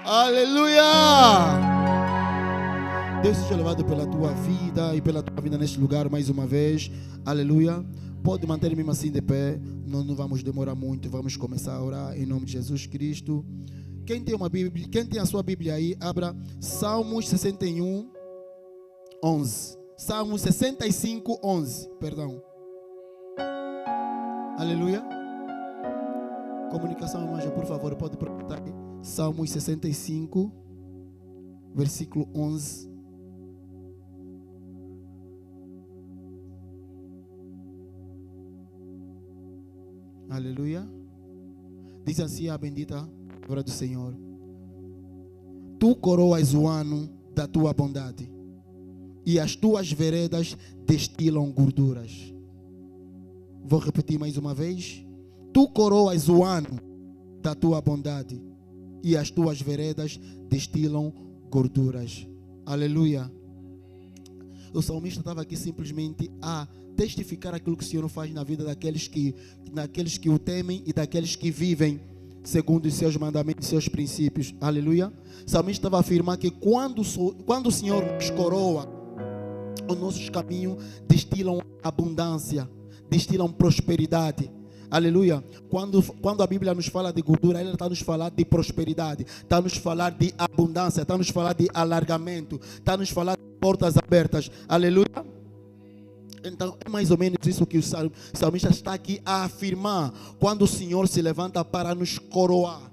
Aleluia! Deus seja louvado pela tua vida e pela tua vida neste lugar mais uma vez. Aleluia. Pode manter mesmo assim de pé. Nós não vamos demorar muito. Vamos começar a orar em nome de Jesus Cristo. Quem tem uma Bíblia, quem tem a sua Bíblia aí, abra Salmos 61, 11. Salmos 65, 11. Perdão. Aleluia. Comunicação, irmã, por favor, pode procurar aí. Salmos 65, versículo 11. Aleluia. Diz assim a bendita palavra do Senhor: Tu coroas o ano da tua bondade, e as tuas veredas destilam gorduras. Vou repetir mais uma vez. Tu coroas o ano da tua bondade, e as tuas veredas destilam gorduras. Aleluia. O salmista estava aqui simplesmente a testificar aquilo que o Senhor faz na vida daqueles que o temem e daqueles que vivem segundo os seus mandamentos e seus princípios. Aleluia. O salmista estava a afirmar que quando o Senhor nos coroa, os nossos caminhos destilam abundância, destilam prosperidade. Aleluia. Quando a Bíblia nos fala de gordura, ela está nos falar de prosperidade, está nos falar de abundância, está nos falar de alargamento, está nos falar de portas abertas. Aleluia. Então é mais ou menos isso que o salmista está aqui a afirmar. Quando o Senhor se levanta para nos coroar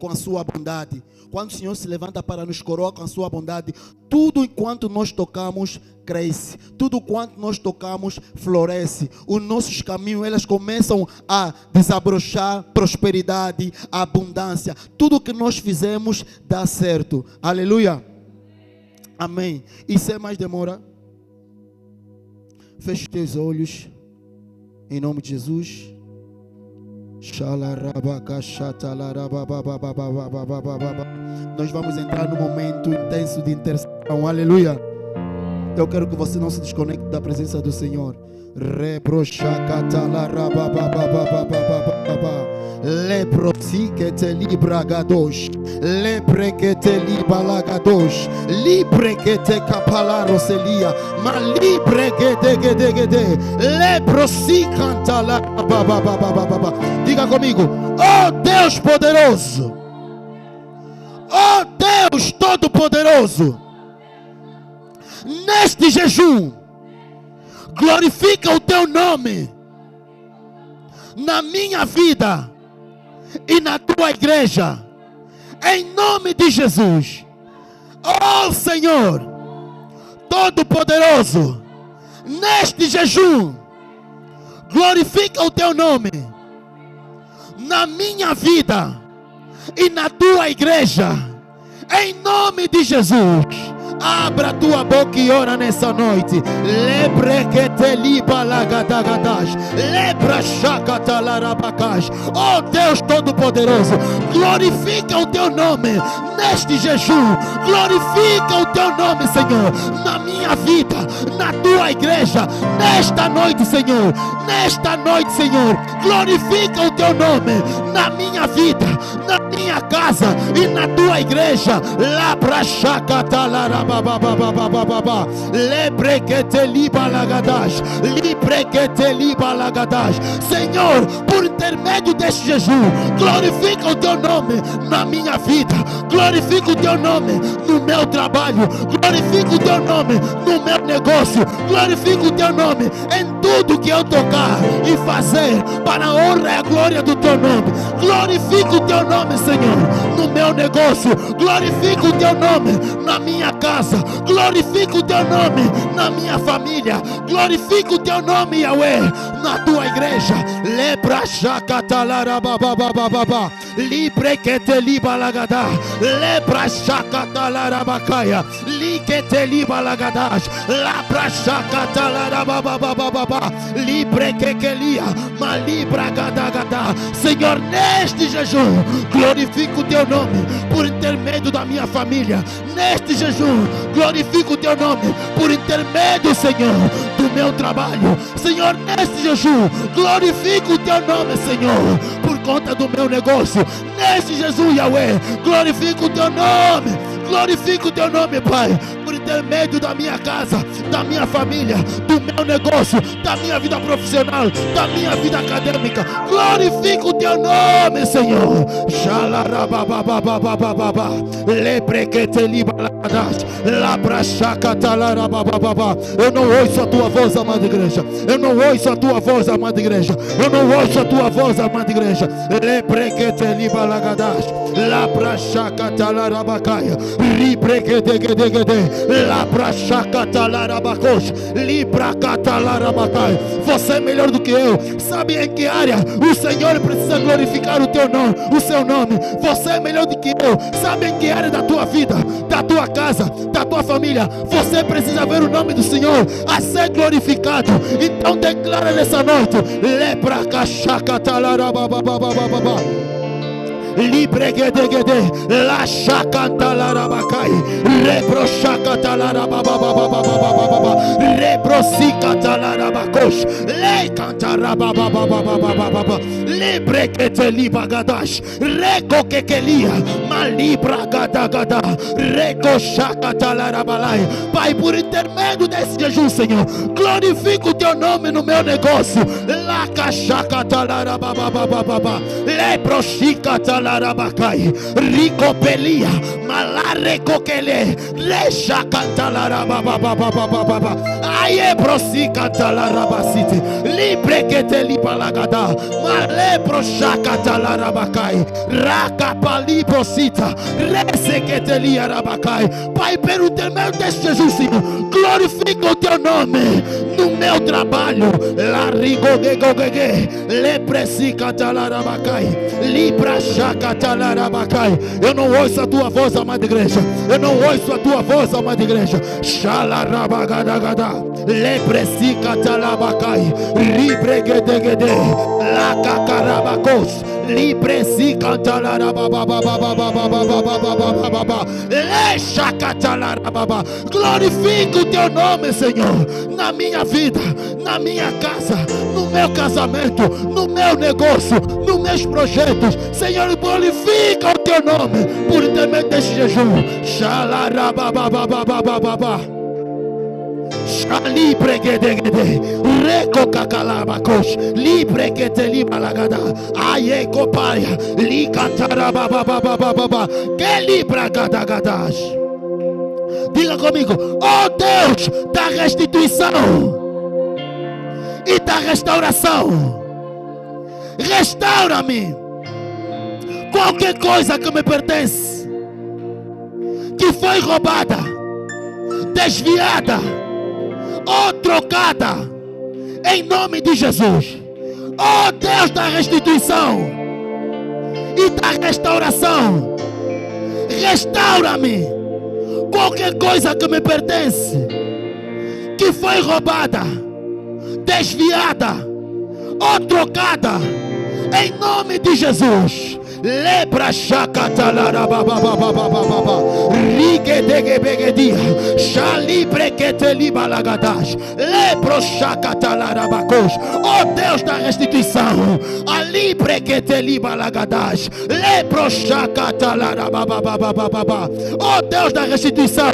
com a sua bondade, quando o Senhor se levanta para nos coroar com a sua bondade, tudo enquanto nós tocamos cresce, tudo quanto nós tocamos floresce, os nossos caminhos elas começam a desabrochar prosperidade, abundância, tudo que nós fizemos dá certo. Aleluia. Amém. E sem mais demora, feche teus olhos em nome de Jesus. Nós vamos entrar no momento intenso de intercessão. Aleluia. Eu quero que você não se desconecte da presença do Senhor. Leprosi que te libra gadosh, lepre que te libra lagadosh, libre que te capalaro selia, ma libre que te leprosi canta la ba. Diga comigo: oh Deus poderoso, oh Deus todo-poderoso, neste jejum glorifica o teu nome na minha vida e na tua igreja, em nome de Jesus. Oh Senhor Todo-Poderoso, neste jejum, glorifica o teu nome na minha vida e na tua igreja, em nome de Jesus. Abra tua boca e ora nessa noite. Lebre que te liba lagadagadas, lebra chacatalarabacas. Oh Deus Todo-Poderoso, glorifica o teu nome neste jejum, glorifica o teu nome, Senhor, na minha vida, na tua igreja, nesta noite, Senhor, nesta noite, Senhor, glorifica o teu nome na minha vida, na minha casa e na tua igreja. Labra chacatalarabacas. Lebre que te liba lagadas, libre que te liba lagadas. Senhor, por intermédio deste jejum, glorifica o teu nome na minha vida, glorifica o teu nome no meu trabalho, glorifica o teu nome no meu negócio, glorifica o teu nome em tudo que eu tocar e fazer para a honra e a glória do teu nome. Glorifica o teu nome, Senhor, no meu negócio, glorifica o teu nome na minha casa, glorifica o teu nome na minha família, glorifica o teu nome, Yahweh, na tua igreja. Lebra chacatalarabababababa, libre que te liba lagadá, lebra chacatalarabacaya, li que te liba lagadas, labra chacatalarababababa, libre que lia, malibra gadagada. Senhor, neste jejum, glorifica o teu nome por intermédio da minha família. Neste jejum, glorifica o teu nome por intermédio, Senhor, do meu trabalho. Senhor, neste jejum, glorifica o teu nome, Senhor, por conta do meu negócio. Nesse Jesus, Yahweh, glorifica o teu nome. Glorifica o teu nome, Pai, por intermédio da minha casa, da minha família, do meu negócio, da minha vida profissional, da minha vida acadêmica. Glorifica o teu nome, Senhor. Eu não ouço a tua voz, amada igreja. Eu não ouço a tua voz, amada igreja. Eu não ouço a tua voz, amada igreja. Você é melhor do que eu. Sabe em que área o Senhor precisa glorificar o teu nome, o seu nome? Você é melhor do que eu. Sabe em que área da tua vida, da tua casa, da tua família você precisa ver o nome do Senhor a ser glorificado? Então declara nessa noite: Libregedegede, la shakanta la rabacai, repro shakata la rababababababababa, repro sikata la rabakosh, le canta rabababababababa, libregete libagadash, reko kekelia, malibra gadagada, reko shakata la rabalai. Pai, por intermédio desse jejum, Senhor, glorifica o teu nome no meu negócio. La kashakata la rababababababa, lepro shikata Larabacai, Ricopelia, Malare Coquele, Lecha Cantalarababababababa, Aie Prosi Cantalarabacite, Libre que te libalagada, Male Procha Cantalarabacai, Racapali Prosita, Rese que te liarabacai. Pai, pelo intermédio deste Jesus, Senhor, glorifica o teu nome no meu trabalho. La Rigogegogege, Lepresi Cantalarabacai, Libra eu não ouço a tua voz, amada igreja. Eu não ouço a tua voz, amada igreja. Xalarabagada, lepresica talabacai, libregedegede, lacacarabacos, lipresica talarababababababababababababa, lexacatalababa. Glorifica o teu nome, Senhor, na minha vida, na minha casa, no meu casamento, no meu negócio, nos meus projetos. Senhor, glorifica o teu nome por intermédio deste jejum. Xalarabababababababa, xalibregedegede, recocacalabacos, librequetelibalagada, aiecopaia, licatarababababababa, que libragadagadas. Diga comigo: ó Deus da restituição e da restauração, restaura-me qualquer coisa que me pertence, que foi roubada, desviada ou trocada, em nome de Jesus. Ó Deus da restituição e da restauração, restaura-me qualquer coisa que me pertence, que foi roubada, desviada ou trocada, em nome de Jesus. Lebra shakatalarababababababa, rigedegebegedia, xalibrequetelibalagadas, lebro shakatalarabacosh. Ó Deus da restituição, alibrequetelibalagadas, lebro shakatalarabababababa. Ó Deus da restituição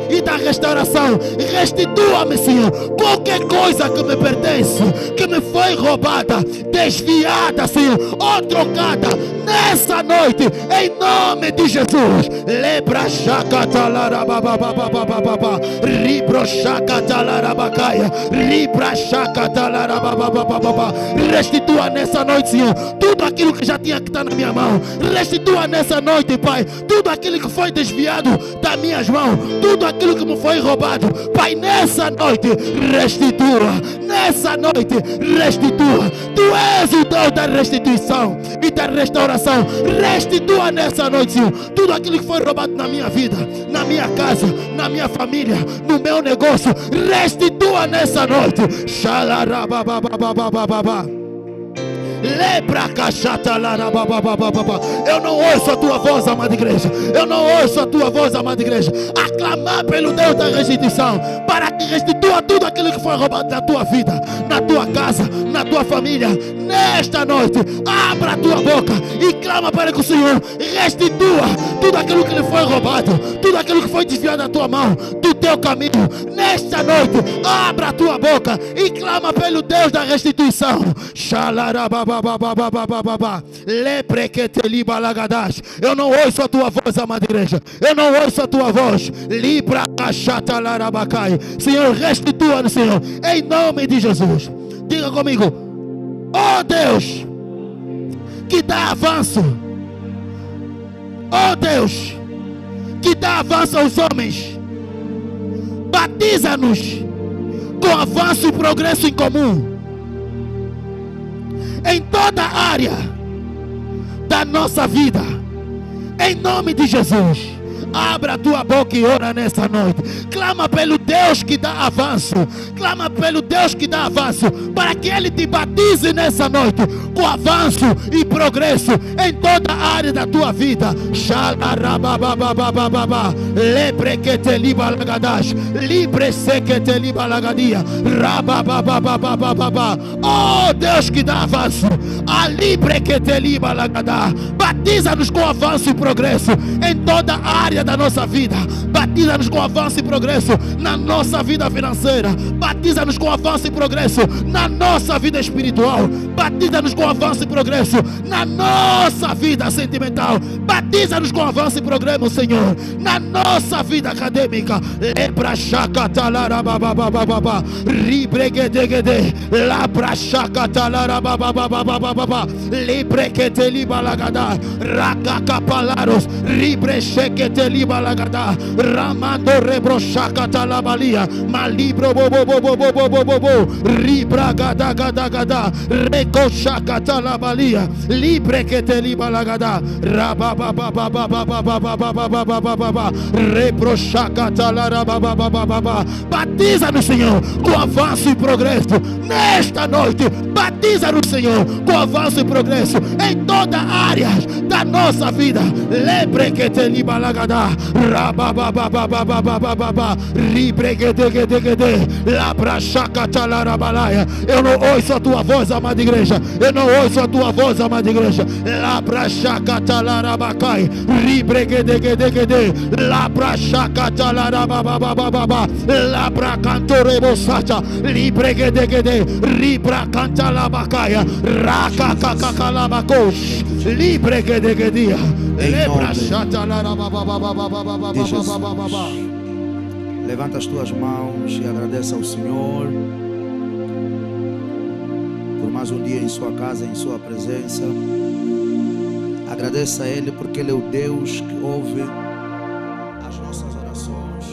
e da restauração, restitua-me, Senhor, qualquer coisa que me pertence, que me foi roubada, desviada, Senhor, ou trocada, nessa noite, em nome de Jesus. Lebra shakatalarabababababa, ribro shakatalarabakaia, libra shakatalarabababababa. Restitua nessa noite, Senhor, tudo aquilo que já tinha que estar na minha mão. Restitua nessa noite, Pai, tudo aquilo que foi desviado das minhas mãos, tudo aquilo que me foi roubado, Pai, nessa noite, restitua. Nessa noite, restitua. Tu és o Deus da restituição e da restauração. Restitua nessa noite, Senhor, tudo aquilo que foi roubado na minha vida, na minha casa, na minha família, no meu negócio. Restitua nessa noite. Xalarababababababa, Eu não ouço a tua voz, amada igreja. Eu não ouço a tua voz, amada igreja. Aclamar pelo Deus da restituição, para que restitua tudo aquilo que foi roubado na tua vida, na tua casa, na tua família. Nesta noite, abra a tua boca e clama para que o Senhor restitua tudo aquilo que lhe foi roubado, tudo aquilo que foi desviado da tua mão, do teu caminho. Nesta noite, abra a tua boca e clama pelo Deus da restituição. Eu não ouço a tua voz, amada igreja. Eu não ouço a tua voz. Senhor, restitua-nos, Senhor, em nome de Jesus. Diga comigo: ó Deus, que dá avanço. Ó Deus, que dá avanço aos homens. Batiza-nos com avanço e progresso em comum, em toda área da nossa vida, em nome de Jesus. Abra a tua boca e ora nessa noite. Clama pelo Deus que dá avanço. Clama pelo Deus que dá avanço, para que Ele te batize nessa noite com avanço e progresso em toda a área da tua vida. Lebre que te liba lagadash, libre se que te liba lagadia. Oh Deus que dá avanço, a libre que te liba lagadá. Batiza-nos com avanço e progresso em toda a área da nossa vida. Batiza-nos com avanço e progresso na nossa vida financeira. Batiza-nos com avanço e progresso na nossa vida espiritual. Batiza-nos com avanço e progresso na nossa vida sentimental. Batiza-nos com avanço e progresso, Senhor, na nossa vida acadêmica. Lebra shakatalara bababababa, ribregedegede, labra shakatalara bababababa, librekete libalagada, rakakapalaros, ribreshekete libalagada, ramando rebroshakatalabalia, malibro bobobobobobobobo, ribragadagada, rekoshakatalabalia, librekete libalagada, rababababababababababababa, reproshakatalarabababababa. Batiza-nos, Senhor, com avanço e progresso nesta noite. Batiza-nos, Senhor, com avanço e progresso em toda a área da nossa vida. Lembre que te libalagada, rababababababababa, ribregedegedegede, labrashakatalarabalaya. Eu não ouço a tua voz, amada igreja. Eu não ouço a tua voz, amada igreja. Labrashakatalarabakai, ribregedegedegede, labrashakatalarabalababa, labracantorebosata, libregedegede, ribracantalabacaya, rakakakakalabakosh, libregedegedia, lebrashatalarabalababa. Levanta as tuas mãos e agradeça ao Senhor por mais um dia em sua casa, em sua presença. Agradeça a Ele porque Ele é o Deus que ouve as nossas orações.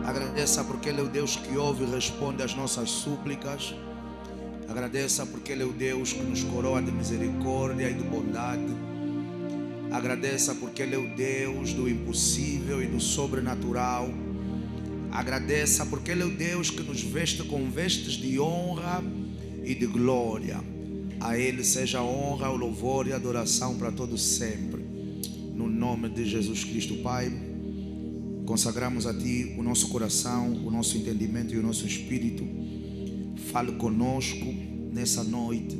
Agradeça porque Ele é o Deus que ouve e responde às nossas súplicas. Agradeça porque Ele é o Deus que nos coroa de misericórdia e de bondade. Agradeça porque Ele é o Deus do impossível e do sobrenatural. Agradeça porque Ele é o Deus que nos veste com vestes de honra e de glória. A Ele seja a honra, o louvor e a adoração para todos sempre. No nome de Jesus Cristo, Pai, consagramos a Ti o nosso coração, o nosso entendimento e o nosso espírito. Fale conosco nessa noite,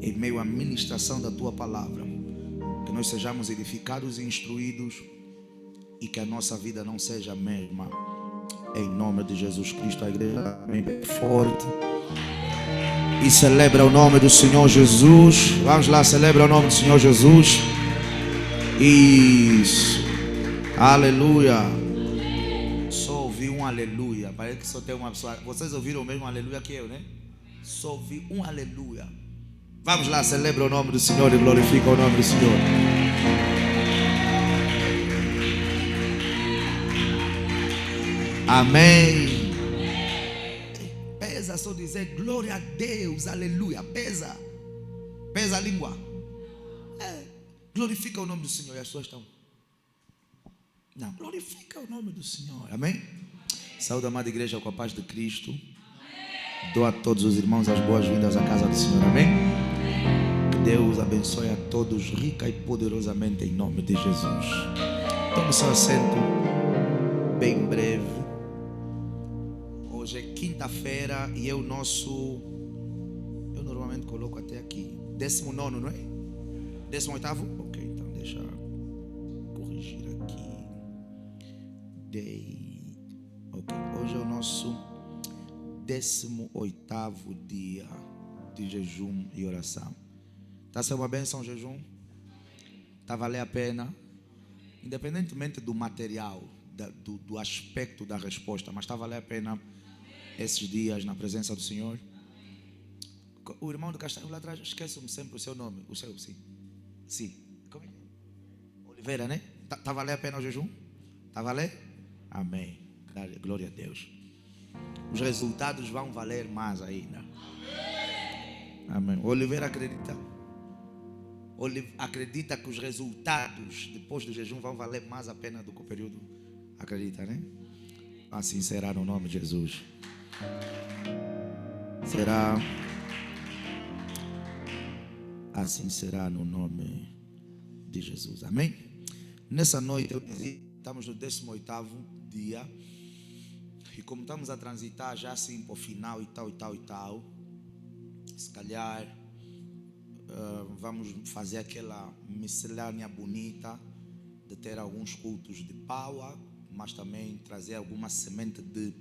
em meio à ministração da Tua palavra. Que nós sejamos edificados e instruídos e que a nossa vida não seja a mesma. Em nome de Jesus Cristo, a igreja bem forte e celebra o nome do Senhor Jesus. Vamos lá, celebra o nome do Senhor Jesus. Isso. Aleluia. Só ouvi um aleluia. Parece que só tem uma pessoa. Vocês ouviram o mesmo aleluia que eu, né? Só ouvi um aleluia. Vamos lá, celebra o nome do Senhor e glorifica o nome do Senhor. Amém. Pesa só dizer glória a Deus, aleluia. Pesa. Pesa a língua. Glorifica o nome do Senhor. E as pessoas estão. Não, glorifica o nome do Senhor. Amém. Saúde, amada igreja, com a paz de Cristo. Dou a todos os irmãos as boas-vindas à casa do Senhor. Amém. Deus abençoe a todos rica e poderosamente em nome de Jesus. Tome seu assento bem breve. Hoje é quinta-feira e eu normalmente coloco até aqui 19º, não é? 18º? Ok, então deixa eu corrigir aqui. Ok, hoje é o nosso 18º dia de jejum e oração. Está sendo uma bênção o jejum? Está a valer a pena? Independentemente do material, do aspecto da resposta, mas está a valer a pena esses dias na presença do Senhor? O irmão do Castanho lá atrás, esqueço-me sempre o seu nome. O seu, sim. Sim. Como é? Oliveira, né? Está a valer a pena o jejum? Está a valer? Amém. Glória a Deus. Os resultados vão valer mais ainda. Amém. O Oliveira acredita que os resultados depois do jejum vão valer mais a pena do que o período. Acredita, né? Assim será no nome de Jesus. Assim será no nome de Jesus. Amém? Nessa noite, estamos no 18º dia. E como estamos a transitar já assim para o final e tal, se calhar vamos fazer aquela miscelânea bonita de ter alguns cultos de power, mas também trazer alguma semente de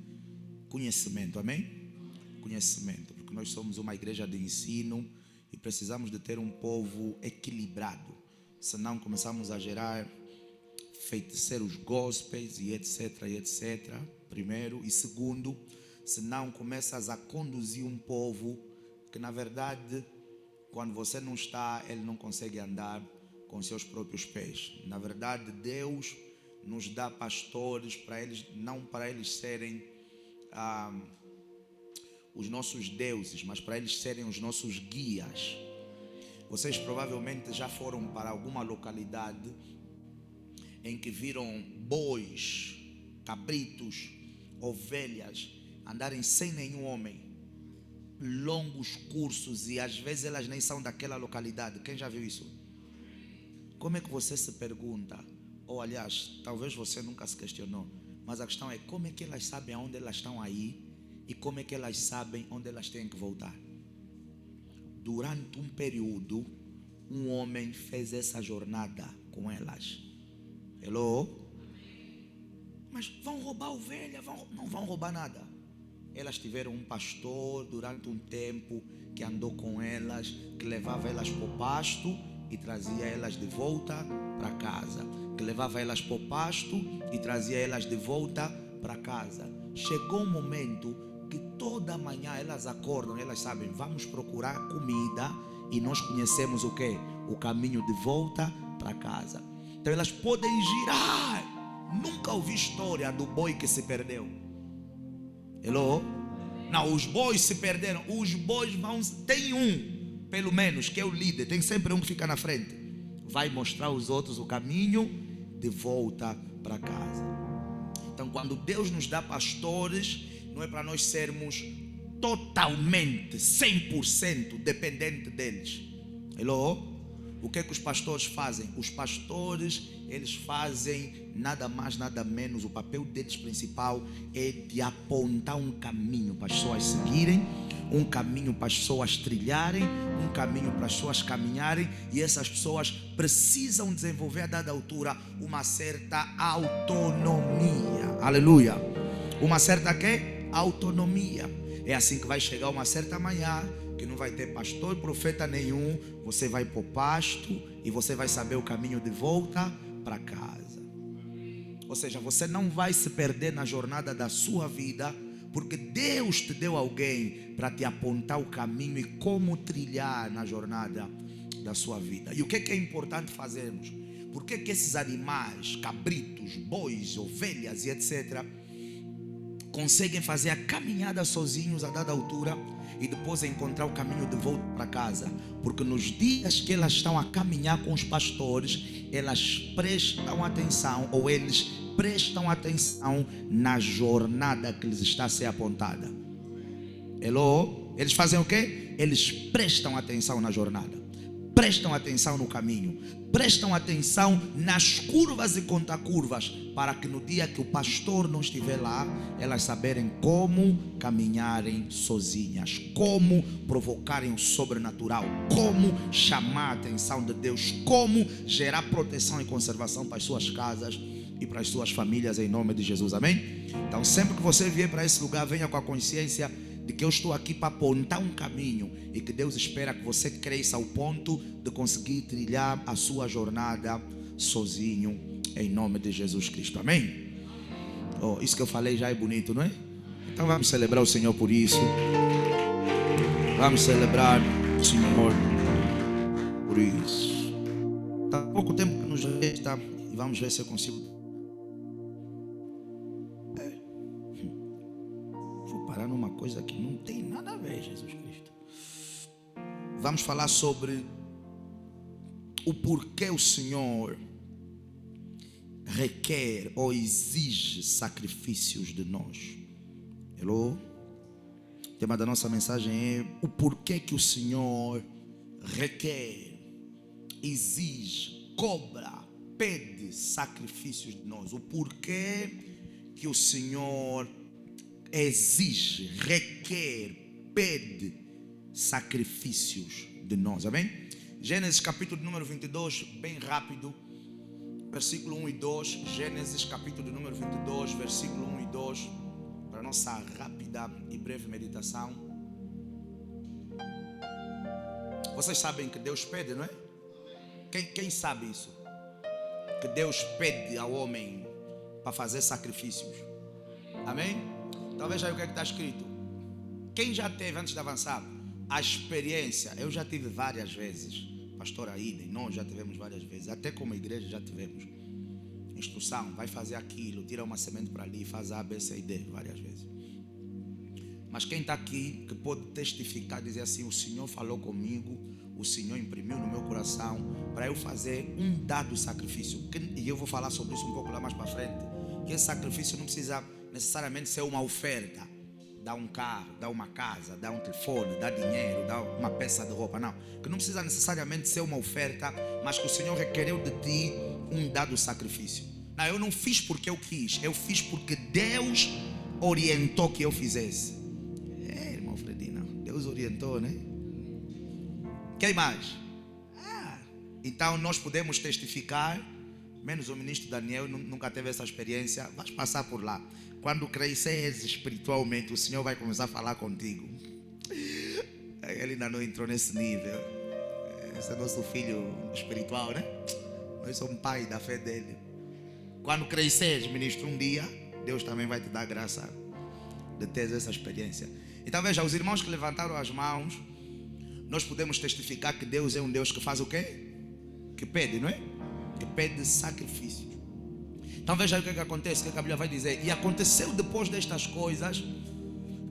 conhecimento. Amém? Conhecimento, porque nós somos uma igreja de ensino e precisamos de ter um povo equilibrado, senão começamos a gerar feiticeiros gospels e etc, primeiro, e segundo, senão começas a conduzir um povo que na verdade, quando você não está, ele não consegue andar com seus próprios pés. Na verdade, Deus nos dá pastores para eles, não para eles serem os nossos deuses, mas para eles serem os nossos guias. Vocês provavelmente já foram para alguma localidade em que viram bois, cabritos, ovelhas andarem sem nenhum homem, longos cursos, e às vezes elas nem são daquela localidade. Quem já viu isso? Como é que você se pergunta, ou aliás, talvez você nunca se questionou, mas a questão é como é que elas sabem aonde elas estão aí e como é que elas sabem onde elas têm que voltar? Durante um período, um homem fez essa jornada com elas. Hello? Mas vão roubar ovelha? Não vão roubar nada. Elas tiveram um pastor durante um tempo que andou com elas, que levava elas para o pasto e trazia elas de volta para casa. Que levava elas para o pasto e trazia elas de volta para casa. Chegou um momento que toda manhã elas acordam, elas sabem, vamos procurar comida e nós conhecemos o quê? O caminho de volta para casa. Então elas podem girar. Nunca ouvi história do boi que se perdeu. Hello? Não, os bois se perderam. Os bois tem um, pelo menos, que é o líder. Tem sempre um que fica na frente. Vai mostrar aos outros o caminho de volta para casa. Então, quando Deus nos dá pastores, não é para nós sermos totalmente, 100% dependentes deles. Hello? O que é que os pastores fazem? Os pastores, eles fazem nada mais, nada menos. O papel deles principal é de apontar um caminho para as pessoas seguirem, um caminho para as pessoas trilharem, um caminho para as pessoas caminharem. E essas pessoas precisam desenvolver a dada altura uma certa autonomia. Aleluia! Uma certa quê? Autonomia. É assim que vai chegar uma certa manhã que não vai ter pastor e profeta nenhum. Você vai para o pasto e você vai saber o caminho de volta para casa. Ou seja, você não vai se perder na jornada da sua vida, porque Deus te deu alguém para te apontar o caminho e como trilhar na jornada da sua vida. E o que é importante fazermos? Por que esses animais, cabritos, bois, ovelhas e etc., conseguem fazer a caminhada sozinhos a dada altura e depois encontrar o caminho de volta para casa? Porque nos dias que elas estão a caminhar com os pastores, elas prestam atenção, ou eles prestam atenção na jornada que lhes está a ser apontada. Hello? Eles fazem o quê? Eles prestam atenção na jornada. prestam atenção no caminho, prestam atenção nas curvas e contracurvas, para que no dia que o pastor não estiver lá, elas saberem como caminharem sozinhas, como provocarem o sobrenatural, como chamar a atenção de Deus, como gerar proteção e conservação para as suas casas e para as suas famílias, em nome de Jesus, amém? Então sempre que você vier para esse lugar, venha com a consciência de que eu estou aqui para apontar um caminho e que Deus espera que você cresça ao ponto de conseguir trilhar a sua jornada sozinho, em nome de Jesus Cristo, amém? Oh, isso que eu falei já é bonito, não é? Então vamos celebrar o Senhor por isso. Vamos celebrar o Senhor por isso. Está pouco tempo que nos resta e vamos ver se eu consigo. Vou parar numa coisa que não tem nada a ver, Jesus Cristo. Vamos falar sobre o porquê o Senhor requer ou exige sacrifícios de nós. Hello? O tema da nossa mensagem é o porquê que o Senhor requer, exige, cobra, pede sacrifícios de nós. O porquê que o Senhor exige, requer, pede sacrifícios de nós, amém? Gênesis capítulo número 22, bem rápido, versículo 1 e 2. Gênesis capítulo número 22, versículo 1 e 2, para nossa rápida e breve meditação. Vocês sabem que Deus pede, não é? Quem sabe isso? Que Deus pede ao homem para fazer sacrifícios, amém? Então veja aí o que é que está escrito. Quem já teve, antes de avançar, a experiência? Eu já tive várias vezes. Pastor Aida, nós já tivemos várias vezes. Até como igreja já tivemos. Instrução, vai fazer aquilo, tira uma semente para ali, faz A, B, C e D, várias vezes. Mas quem está aqui, que pode testificar, dizer assim: o Senhor falou comigo, o Senhor imprimiu no meu coração para eu fazer um dado sacrifício. E eu vou falar sobre isso um pouco lá mais para frente. Que esse sacrifício não precisa necessariamente ser uma oferta. Dá um carro, dá uma casa, dá um telefone, dá dinheiro, dá uma peça de roupa. Não, que não precisa necessariamente ser uma oferta, mas que o Senhor requereu de ti um dado sacrifício. Não, eu não fiz porque eu quis, eu fiz porque Deus orientou que eu fizesse. Irmão Fredina, Deus orientou, né? Quem mais? Então nós podemos testificar, menos o ministro Daniel nunca teve essa experiência. Vais passar por lá. Quando cresces espiritualmente, o Senhor vai começar a falar contigo. Ele ainda não entrou nesse nível. Esse é nosso filho espiritual, né? Nós somos pai da fé dele. Quando cresces, ministro, um dia, Deus também vai te dar graça de ter essa experiência. Então veja, os irmãos que levantaram as mãos, nós podemos testificar que Deus é um Deus que faz o quê? Que pede, não é? Que pede sacrifício. Então veja o que acontece, o que a Bíblia vai dizer. E aconteceu depois destas coisas,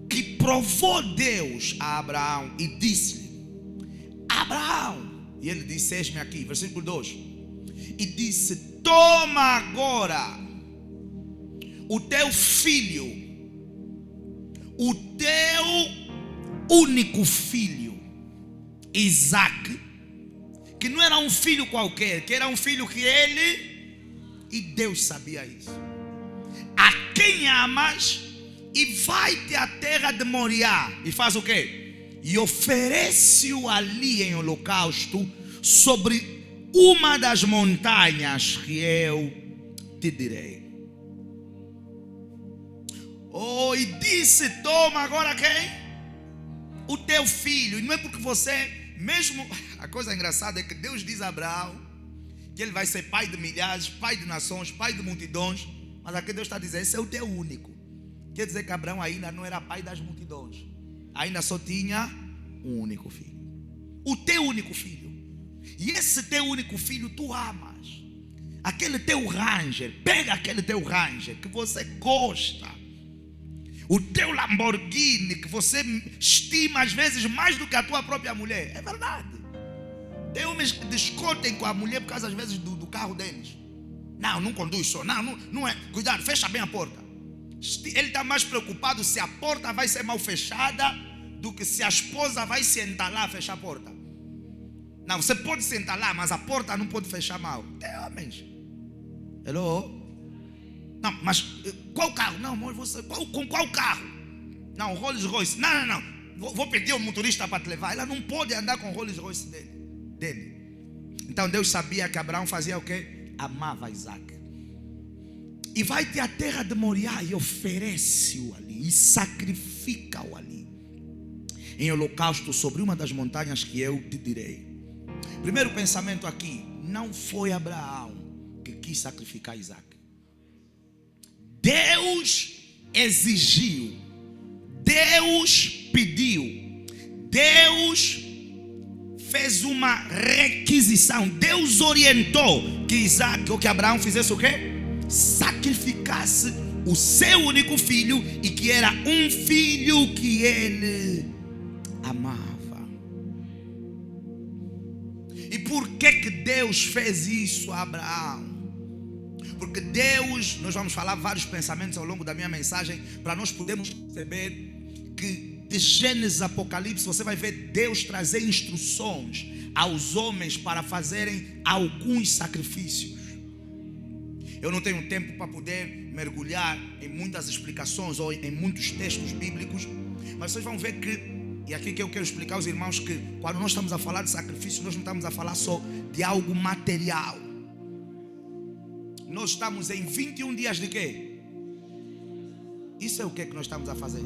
que provou Deus a Abraão e disse-lhe: Abraão. E ele disse: eis-me aqui, versículo 2. E disse: toma agora o teu filho, o teu único filho, Isaque, que não era um filho qualquer, que era um filho que ele... E Deus sabia isso. A quem amas, e vai-te à terra de Moriá. E faz o quê? E oferece-o ali em holocausto sobre uma das montanhas que eu te direi. Oh, e disse: toma agora quem? O teu filho. E não é porque você mesmo... A coisa engraçada é que Deus diz a Abraão que ele vai ser pai de milhares, pai de nações, pai de multidões. Mas aqui Deus está dizendo: esse é o teu único. Quer dizer que Abraão ainda não era pai das multidões, ainda só tinha um único filho. O teu único filho. E esse teu único filho tu amas. Aquele teu Ranger, pega aquele teu Ranger que você gosta, o teu Lamborghini que você estima às vezes mais do que a tua própria mulher. É verdade. Tem homens que discutem com a mulher por causa às vezes do carro deles. Não conduz só. Não é. Cuidado, fecha bem a porta. Ele está mais preocupado se a porta vai ser mal fechada do que se a esposa vai se entalar a fechar a porta. Não, você pode sentar lá, mas a porta não pode fechar mal. Tem homens. Hello? Não, mas qual carro? Não, amor, você, com qual carro? Não, Rolls Royce. Não. Vou pedir ao motorista para te levar. Ela não pode andar com o Rolls Royce dele. Então Deus sabia que Abraão fazia o quê? Amava Isaac. E vai-te à terra de Moriá e oferece-o ali. E sacrifica-o ali. Em holocausto sobre uma das montanhas que eu te direi. Primeiro pensamento aqui. Não foi Abraão que quis sacrificar Isaac. Deus exigiu. Deus pediu. Deus fez uma requisição. Deus orientou que Isaac, ou que Abraão fizesse o quê? Sacrificasse o seu único filho, e que era um filho que ele amava. E por que Deus fez isso a Abraão? Porque Deus, nós vamos falar vários pensamentos ao longo da minha mensagem, para nós podermos perceber que de Gênesis a Apocalipse você vai ver Deus trazer instruções aos homens para fazerem alguns sacrifícios. Eu não tenho tempo para poder mergulhar em muitas explicações ou em muitos textos bíblicos, mas vocês vão ver que, e aqui que eu quero explicar aos irmãos, que quando nós estamos a falar de sacrifício, nós não estamos a falar só de algo material. Nós estamos em 21 dias de quê? Isso é o que nós estamos a fazer.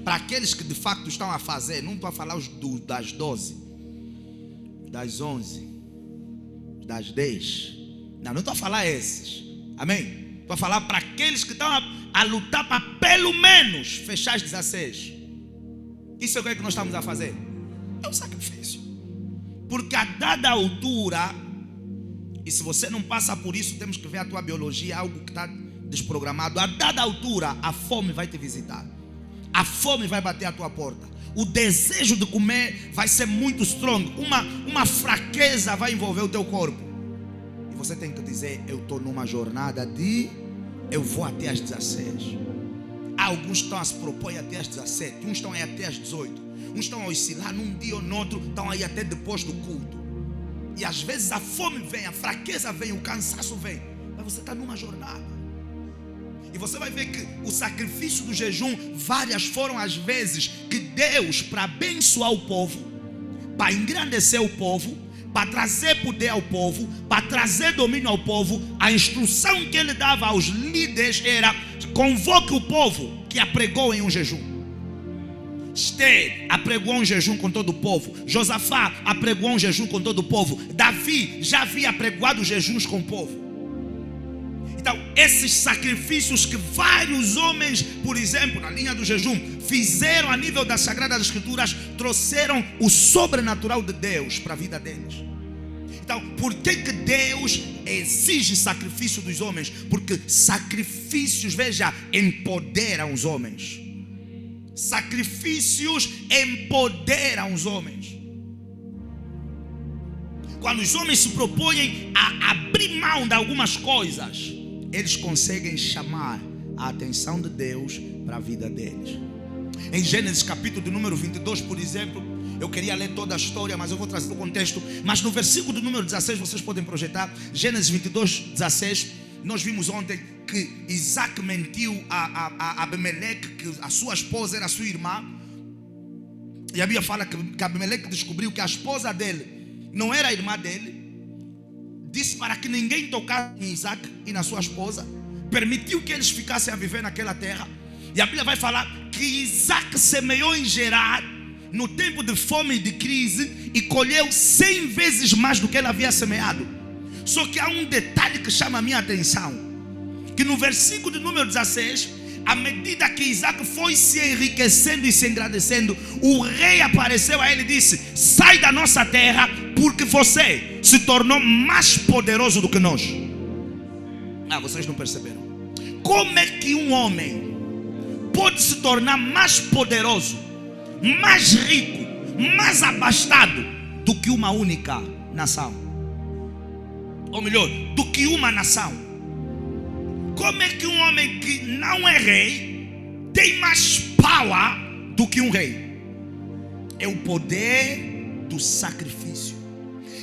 Para aqueles que de facto estão a fazer, não estou a falar das 12, das 11, das 10. Não estou a falar esses. Amém? Estou a falar para aqueles que estão a lutar para pelo menos fechar as 16. Isso é o que nós estamos a fazer. É um sacrifício. Porque a dada altura, e se você não passa por isso, temos que ver a tua biologia, algo que está desprogramado. A dada altura, a fome vai te visitar. A fome vai bater à tua porta. O desejo de comer vai ser muito strong. Uma fraqueza vai envolver o teu corpo. E você tem que dizer: eu estou numa jornada eu vou até às 16. Alguns estão a se propor até às 17. Uns estão aí até às 18. Uns estão a oscilar num dia ou no outro. Estão aí até depois do culto. E às vezes a fome vem, a fraqueza vem, o cansaço vem. Mas você está numa jornada. E você vai ver que o sacrifício do jejum, várias foram as vezes que Deus, para abençoar o povo, para engrandecer o povo, para trazer poder ao povo, para trazer domínio ao povo, a instrução que ele dava aos líderes era: convoque o povo que apregou em um jejum. Esther apregou um jejum com todo o povo. Josafá apregou um jejum com todo o povo. Davi já havia apregoado jejuns com o povo. Então, esses sacrifícios que vários homens, por exemplo, na linha do jejum, fizeram a nível das Sagradas Escrituras, trouxeram o sobrenatural de Deus para a vida deles. Então, por que Deus exige sacrifício dos homens? Porque sacrifícios, veja, empoderam os homens. Sacrifícios empoderam os homens. Quando os homens se propõem a abrir mão de algumas coisas, eles conseguem chamar a atenção de Deus para a vida deles. Em Gênesis capítulo de número 22, por exemplo, eu queria ler toda a história, mas eu vou trazer o contexto. Mas no versículo de número 16, vocês podem projetar, Gênesis 22, 16. Nós vimos ontem que Isaac mentiu a Abimeleque, que a sua esposa era a sua irmã. E a Bíblia fala que Abimeleque descobriu que a esposa dele não era a irmã dele. Disse para que ninguém tocasse em Isaac e na sua esposa. Permitiu que eles ficassem a viver naquela terra. E a Bíblia vai falar que Isaac semeou em Gerar no tempo de fome e de crise e colheu 100 vezes mais do que ele havia semeado. Só que há um detalhe que chama a minha atenção, que no versículo de número 16, à medida que Isaac foi se enriquecendo e se engrandecendo, o rei apareceu a ele e disse: sai da nossa terra, porque você se tornou mais poderoso do que nós. Vocês não perceberam? Como é que um homem pode se tornar mais poderoso, mais rico, mais abastado do que uma única nação? Ou melhor, do que uma nação? Como é que um homem que não é rei tem mais power do que um rei? É o poder do sacrifício.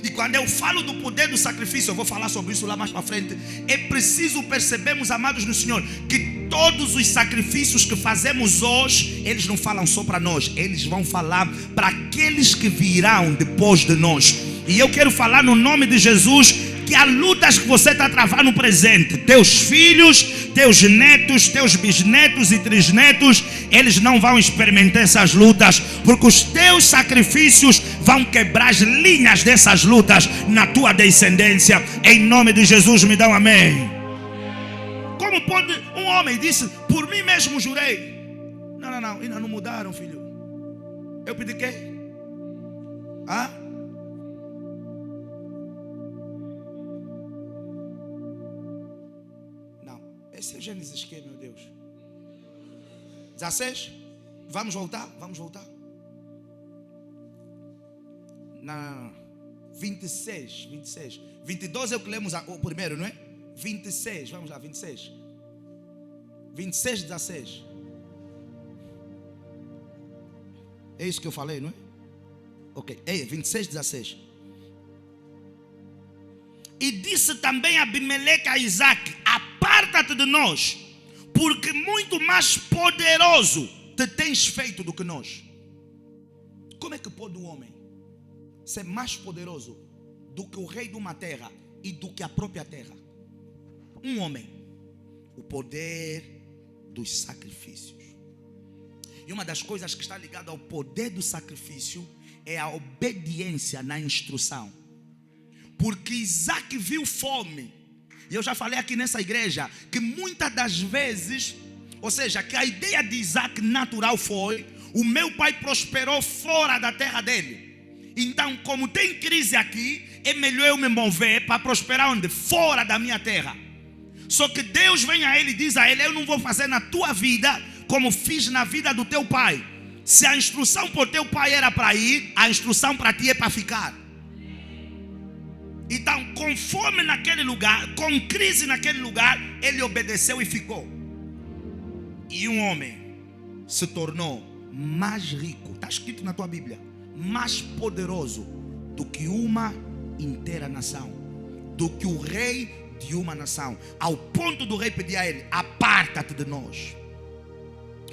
E quando eu falo do poder do sacrifício, eu vou falar sobre isso lá mais para frente. É preciso percebermos, amados no Senhor, que todos os sacrifícios que fazemos hoje, eles não falam só para nós, eles vão falar para aqueles que virão depois de nós. E eu quero falar no nome de Jesus que as lutas que você está travando no presente, teus filhos, teus netos, teus bisnetos e trisnetos, eles não vão experimentar essas lutas, porque os teus sacrifícios vão quebrar as linhas dessas lutas na tua descendência. Em nome de Jesus, me dá um amém. Como pode um homem disse, por mim mesmo jurei? Não, ainda não mudaram, filho. Eu pedi quê? Esse é Gênesis que, meu Deus? 16? Vamos voltar? Não. 26. 22 é o que lemos o primeiro, não é? 26, vamos lá, 26. 26, 16. É isso que eu falei, não é? Ok, 26, 16. E disse também Abimeleque a Isaac: aparta-te de nós, porque muito mais poderoso te tens feito do que nós. Como é que pode um homem ser mais poderoso do que o rei de uma terra e do que a própria terra? Um homem, o poder dos sacrifícios. E uma das coisas que está ligada ao poder do sacrifício é a obediência na instrução. Porque Isaac viu fome. E eu já falei aqui nessa igreja que muitas das vezes, ou seja, que a ideia de Isaac natural foi: o meu pai prosperou fora da terra dele. Então, como tem crise aqui, é melhor eu me mover para prosperar onde? Fora da minha terra. Só que Deus vem a ele e diz a ele: eu não vou fazer na tua vida como fiz na vida do teu pai. Se a instrução por teu pai era para ir, a instrução para ti é para ficar. Então, com fome naquele lugar, com crise naquele lugar, ele obedeceu e ficou. E um homem se tornou mais rico, está escrito na tua Bíblia, mais poderoso do que uma inteira nação, do que o rei de uma nação, ao ponto do rei pedir a ele: aparta-te de nós.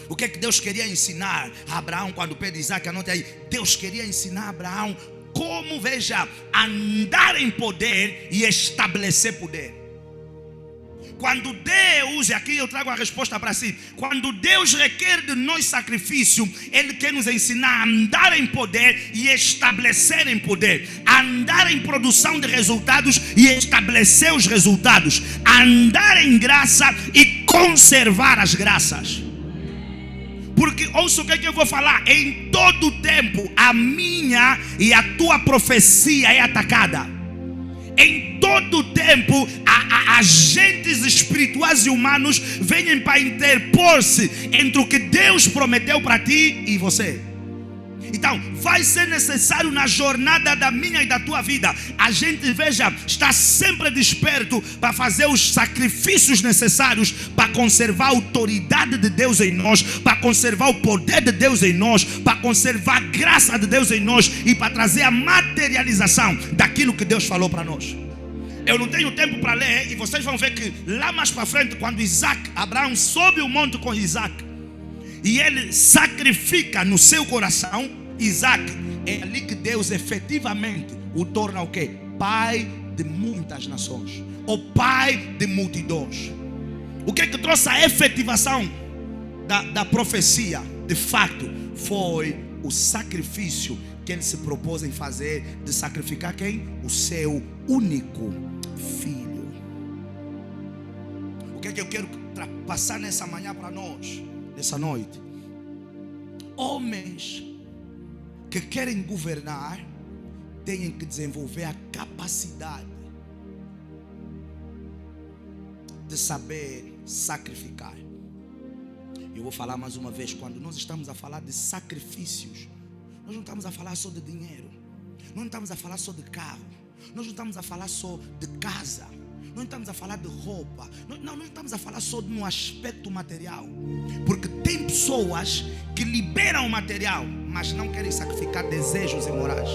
O que é que Deus queria ensinar a Abraão quando pede Isaac? Anote aí. Deus queria ensinar a Abraão como, veja, andar em poder e estabelecer poder. Quando Deus, e aqui eu trago a resposta para si, quando Deus requer de nós sacrifício, Ele quer nos ensinar a andar em poder e estabelecer em poder, a andar em produção de resultados e estabelecer os resultados, a andar em graça e conservar as graças. Porque ouça o que é que eu vou falar: em todo tempo a minha e a tua profecia é atacada. Em todo tempo agentes espirituais e humanos vêm para interpor-se entre o que Deus prometeu para ti e você. Então vai ser necessário na jornada da minha e da tua vida, a gente, veja, está sempre desperto para fazer os sacrifícios necessários para conservar a autoridade de Deus em nós, para conservar o poder de Deus em nós, para conservar a graça de Deus em nós e para trazer a materialização daquilo que Deus falou para nós. Eu não tenho tempo para ler, e vocês vão ver que lá mais para frente, quando Abraão sobe o monte com Isaac e ele sacrifica no seu coração Isaac, é ali que Deus efetivamente o torna o quê? Pai de muitas nações, ou pai de multidões. O que é que trouxe a efetivação da profecia? De fato, foi o sacrifício que ele se propôs em fazer, de sacrificar quem? O seu único filho. O que é que eu quero passar nessa manhã para nós, nessa noite? Homens que querem governar têm que desenvolver a capacidade de saber sacrificar. Eu vou falar mais uma vez: quando nós estamos a falar de sacrifícios, nós não estamos a falar só de dinheiro, nós não estamos a falar só de carro, nós não estamos a falar só de casa, nós não estamos a falar de roupa, não estamos a falar só de um aspecto material. Porque tem pessoas que liberam o material, mas não querem sacrificar desejos imorais.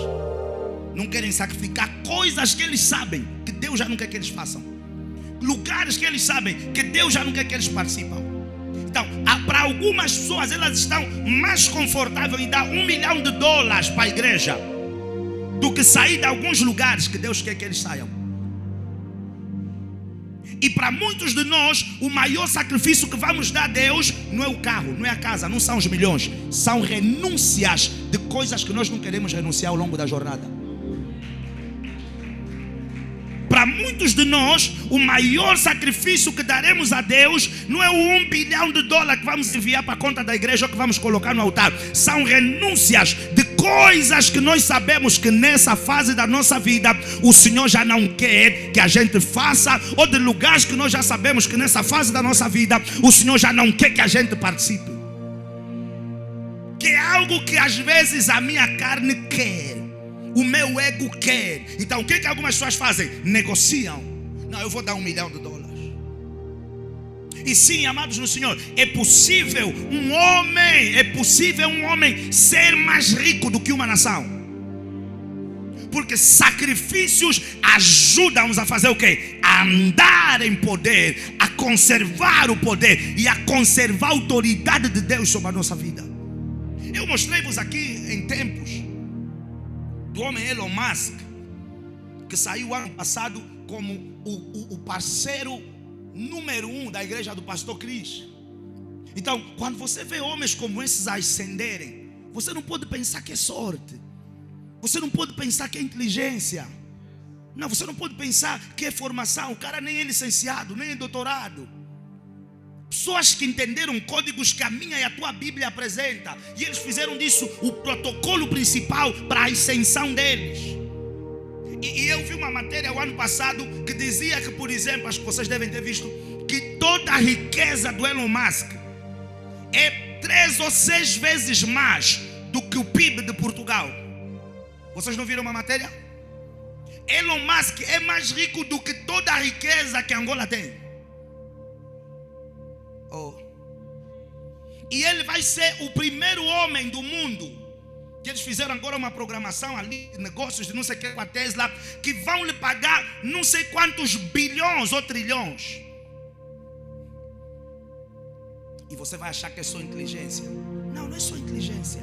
Não querem sacrificar coisas que eles sabem que Deus já não quer que eles façam. Lugares que eles sabem que Deus já não quer que eles participam. Então, para algumas pessoas, elas estão mais confortáveis em dar $1 milhão para a igreja do que sair de alguns lugares que Deus quer que eles saiam. E para muitos de nós, o maior sacrifício que vamos dar a Deus não é o carro, não é a casa, não são os milhões. São renúncias de coisas que nós não queremos renunciar ao longo da jornada. Para muitos de nós, o maior sacrifício que daremos a Deus não é o $1 bilhão que vamos enviar para a conta da igreja ou que vamos colocar no altar. São renúncias de coisas que nós sabemos que nessa fase da nossa vida o Senhor já não quer que a gente faça, ou de lugares que nós já sabemos que nessa fase da nossa vida o Senhor já não quer que a gente participe. Que é algo que às vezes a minha carne quer, o meu ego quer. Então o que algumas pessoas fazem? Negociam. Não, eu vou dar $1 milhão. E sim, amados no Senhor, é possível um homem ser mais rico do que uma nação. Porque sacrifícios ajudam-nos a fazer o quê? A andar em poder, a conservar o poder e a conservar a autoridade de Deus sobre a nossa vida. Eu mostrei-vos aqui em tempos do homem Elon Musk, que saiu ano passado como o parceiro número 1 da igreja do pastor Chris. Então, quando você vê homens como esses ascenderem, você não pode pensar que é sorte, você não pode pensar que é inteligência, não, você não pode pensar que é formação. O cara nem é licenciado, nem é doutorado. Pessoas que entenderam códigos que a minha e a tua Bíblia apresenta, e eles fizeram disso o protocolo principal para a ascensão deles. E eu vi uma matéria o ano passado que dizia que, por exemplo, acho que vocês devem ter visto, que toda a riqueza do Elon Musk é 3 ou 6 vezes mais do que o PIB de Portugal. Vocês não viram uma matéria? Elon Musk é mais rico do que toda a riqueza que Angola tem. E ele vai ser o primeiro homem do mundo, que eles fizeram agora uma programação ali, negócios de não sei o que com a Tesla, que vão lhe pagar não sei quantos bilhões ou trilhões. E você vai achar que é só inteligência. Não, não é só inteligência.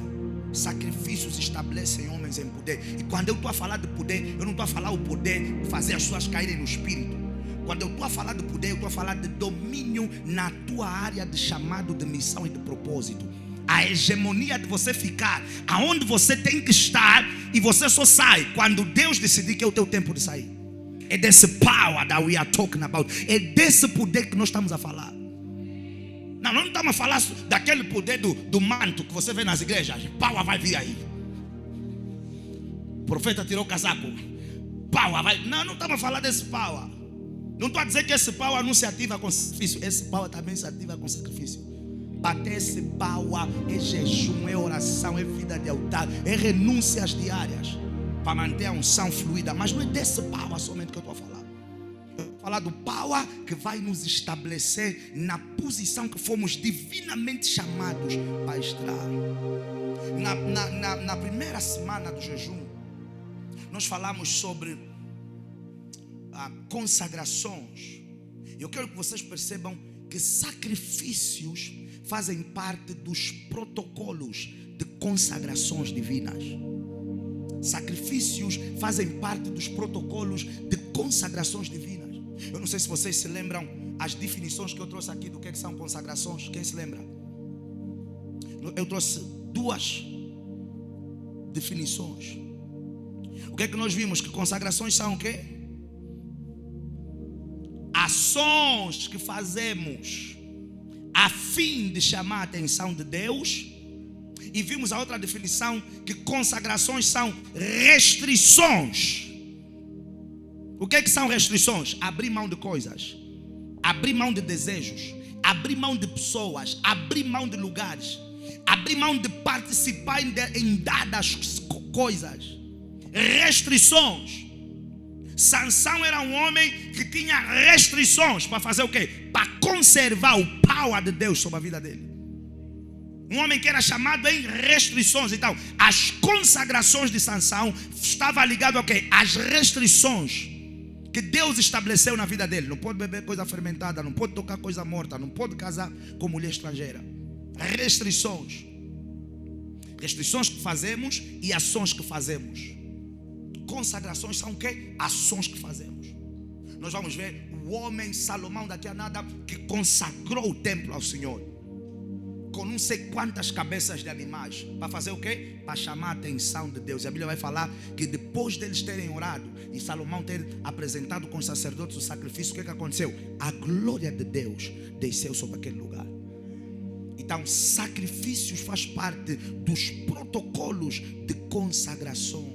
Sacrifícios estabelecem homens em poder. E quando eu estou a falar de poder, eu não estou a falar o poder de fazer as pessoas caírem no espírito. Quando eu estou a falar de poder, eu estou a falar de domínio na tua área de chamado, de missão e de propósito. A hegemonia de você ficar aonde você tem que estar, e você só sai quando Deus decidir que é o teu tempo de sair. É desse power that we are talking about. É desse poder que nós estamos a falar. Não estamos a falar daquele poder do manto que você vê nas igrejas. Power vai vir aí. O profeta tirou o casaco. Power vai. Não estamos a falar desse power. Não estou a dizer que esse power não se ativa com sacrifício. Esse power também se ativa com sacrifício. Bater esse power é jejum, é oração, é vida de altar, é renúncias diárias para manter a unção fluida. Mas não é desse power somente que eu estou a falar. Eu estou a falar do power que vai nos estabelecer na posição que fomos divinamente chamados para estar. Na primeira semana do jejum, nós falamos sobre consagrações. Eu quero que vocês percebam que sacrifícios fazem parte dos protocolos de consagrações divinas. Sacrifícios fazem parte dos protocolos de consagrações divinas. Eu não sei se vocês se lembram as definições que eu trouxe aqui do que são consagrações. Quem se lembra? Eu trouxe 2 definições. O que é que nós vimos? Que consagrações são o quê? Ações que fazemos a fim de chamar a atenção de Deus. E vimos a outra definição, que consagrações são restrições. O que é que são restrições? Abrir mão de coisas, abrir mão de desejos, abrir mão de pessoas, abrir mão de lugares, abrir mão de participar em dadas coisas. Restrições. Sansão era um homem que tinha restrições para fazer o quê? Para conservar o power de Deus sobre a vida dele. Um homem que era chamado em restrições. Então, as consagrações de Sansão estavam ligadas ao quê? As restrições que Deus estabeleceu na vida dele. Não pode beber coisa fermentada, não pode tocar coisa morta, não pode casar com mulher estrangeira. Restrições. Restrições que fazemos e ações que fazemos. Consagrações são o quê? Ações que fazemos. Nós vamos ver o homem Salomão daqui a nada que consagrou o templo ao Senhor com não sei quantas cabeças de animais. Para fazer o quê? Para chamar a atenção de Deus. E a Bíblia vai falar que depois deles terem orado e Salomão ter apresentado com os sacerdotes o sacrifício, o que aconteceu? A glória de Deus desceu sobre aquele lugar. Então, sacrifícios faz parte dos protocolos de consagrações.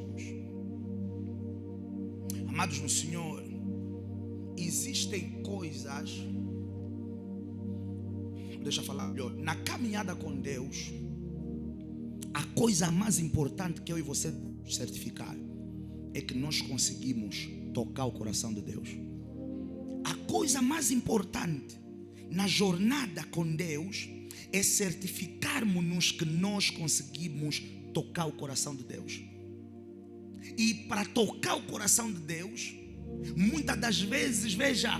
Amados no Senhor, existem coisas, deixa eu falar melhor, na caminhada com Deus, a coisa mais importante que eu e você certificar é que nós conseguimos tocar o coração de Deus. A coisa mais importante na jornada com Deus é certificarmos-nos que nós conseguimos tocar o coração de Deus. E para tocar o coração de Deus, muitas das vezes, veja,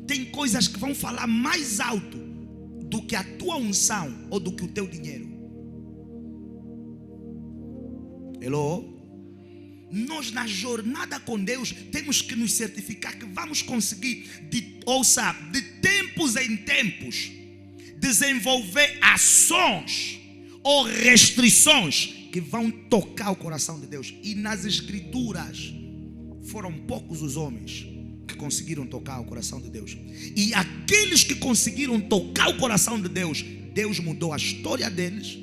tem coisas que vão falar mais alto do que a tua unção ou do que o teu dinheiro. Hello? Nós na jornada com Deus temos que nos certificar que vamos conseguir, de tempos em tempos, desenvolver ações ou restrições que vão tocar o coração de Deus. E nas Escrituras foram poucos os homens que conseguiram tocar o coração de Deus. E aqueles que conseguiram tocar o coração de Deus, Deus mudou a história deles,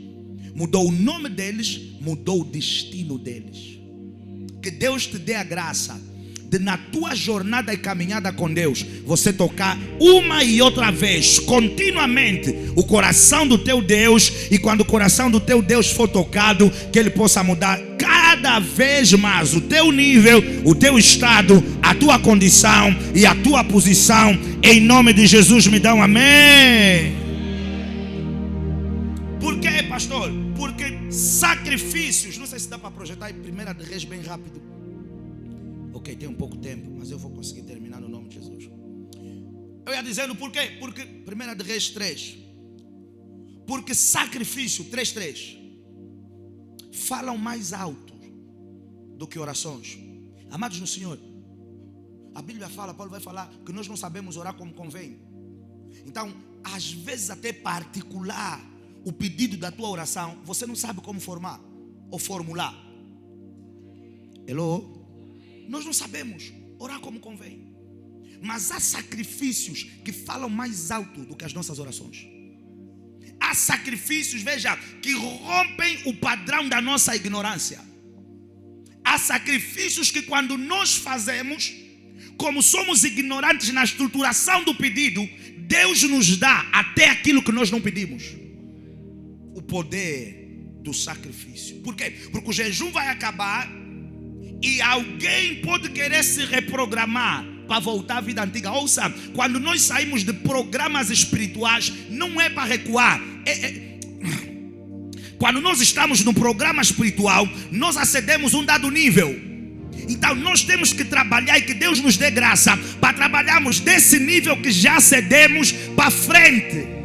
mudou o nome deles, mudou o destino deles. Que Deus te dê a graça de, na tua jornada e caminhada com Deus, você tocar uma e outra vez, continuamente, o coração do teu Deus. E quando o coração do teu Deus for tocado, que Ele possa mudar cada vez mais o teu nível, o teu estado, a tua condição e a tua posição. Em nome de Jesus, me dá um amém. Por quê, pastor? Porque sacrifícios, não sei se dá para projetar em 1 Reis bem rápido. Ok, tem um pouco tempo, mas eu vou conseguir terminar no nome de Jesus. Eu ia dizendo por quê? Porque 1 Reis 3. Porque sacrifício, 3:3, falam mais alto do que orações. Amados no Senhor, a Bíblia fala, Paulo vai falar que nós não sabemos orar como convém. Então, às vezes até particular o pedido da tua oração, você não sabe como formar ou formular. Hello? Nós não sabemos orar como convém. Mas há sacrifícios que falam mais alto do que as nossas orações. Há sacrifícios, veja, que rompem o padrão da nossa ignorância. Há sacrifícios que quando nós fazemos, como somos ignorantes na estruturação do pedido, Deus nos dá até aquilo que nós não pedimos. O poder do sacrifício. Por quê? Porque o jejum vai acabar e alguém pode querer se reprogramar para voltar à vida antiga. Ouça, quando nós saímos de programas espirituais, não é para recuar. Quando nós estamos no programa espiritual, nós acedemos um dado nível. Então nós temos que trabalhar e que Deus nos dê graça para trabalharmos desse nível que já acedemos para frente.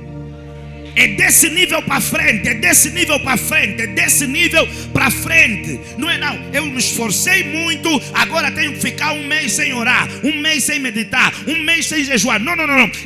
É desse nível para frente, é desse nível para frente, é desse nível para frente. Não é não, eu me esforcei muito, agora tenho que ficar um mês sem orar, um mês sem meditar, um mês sem jejuar. Não.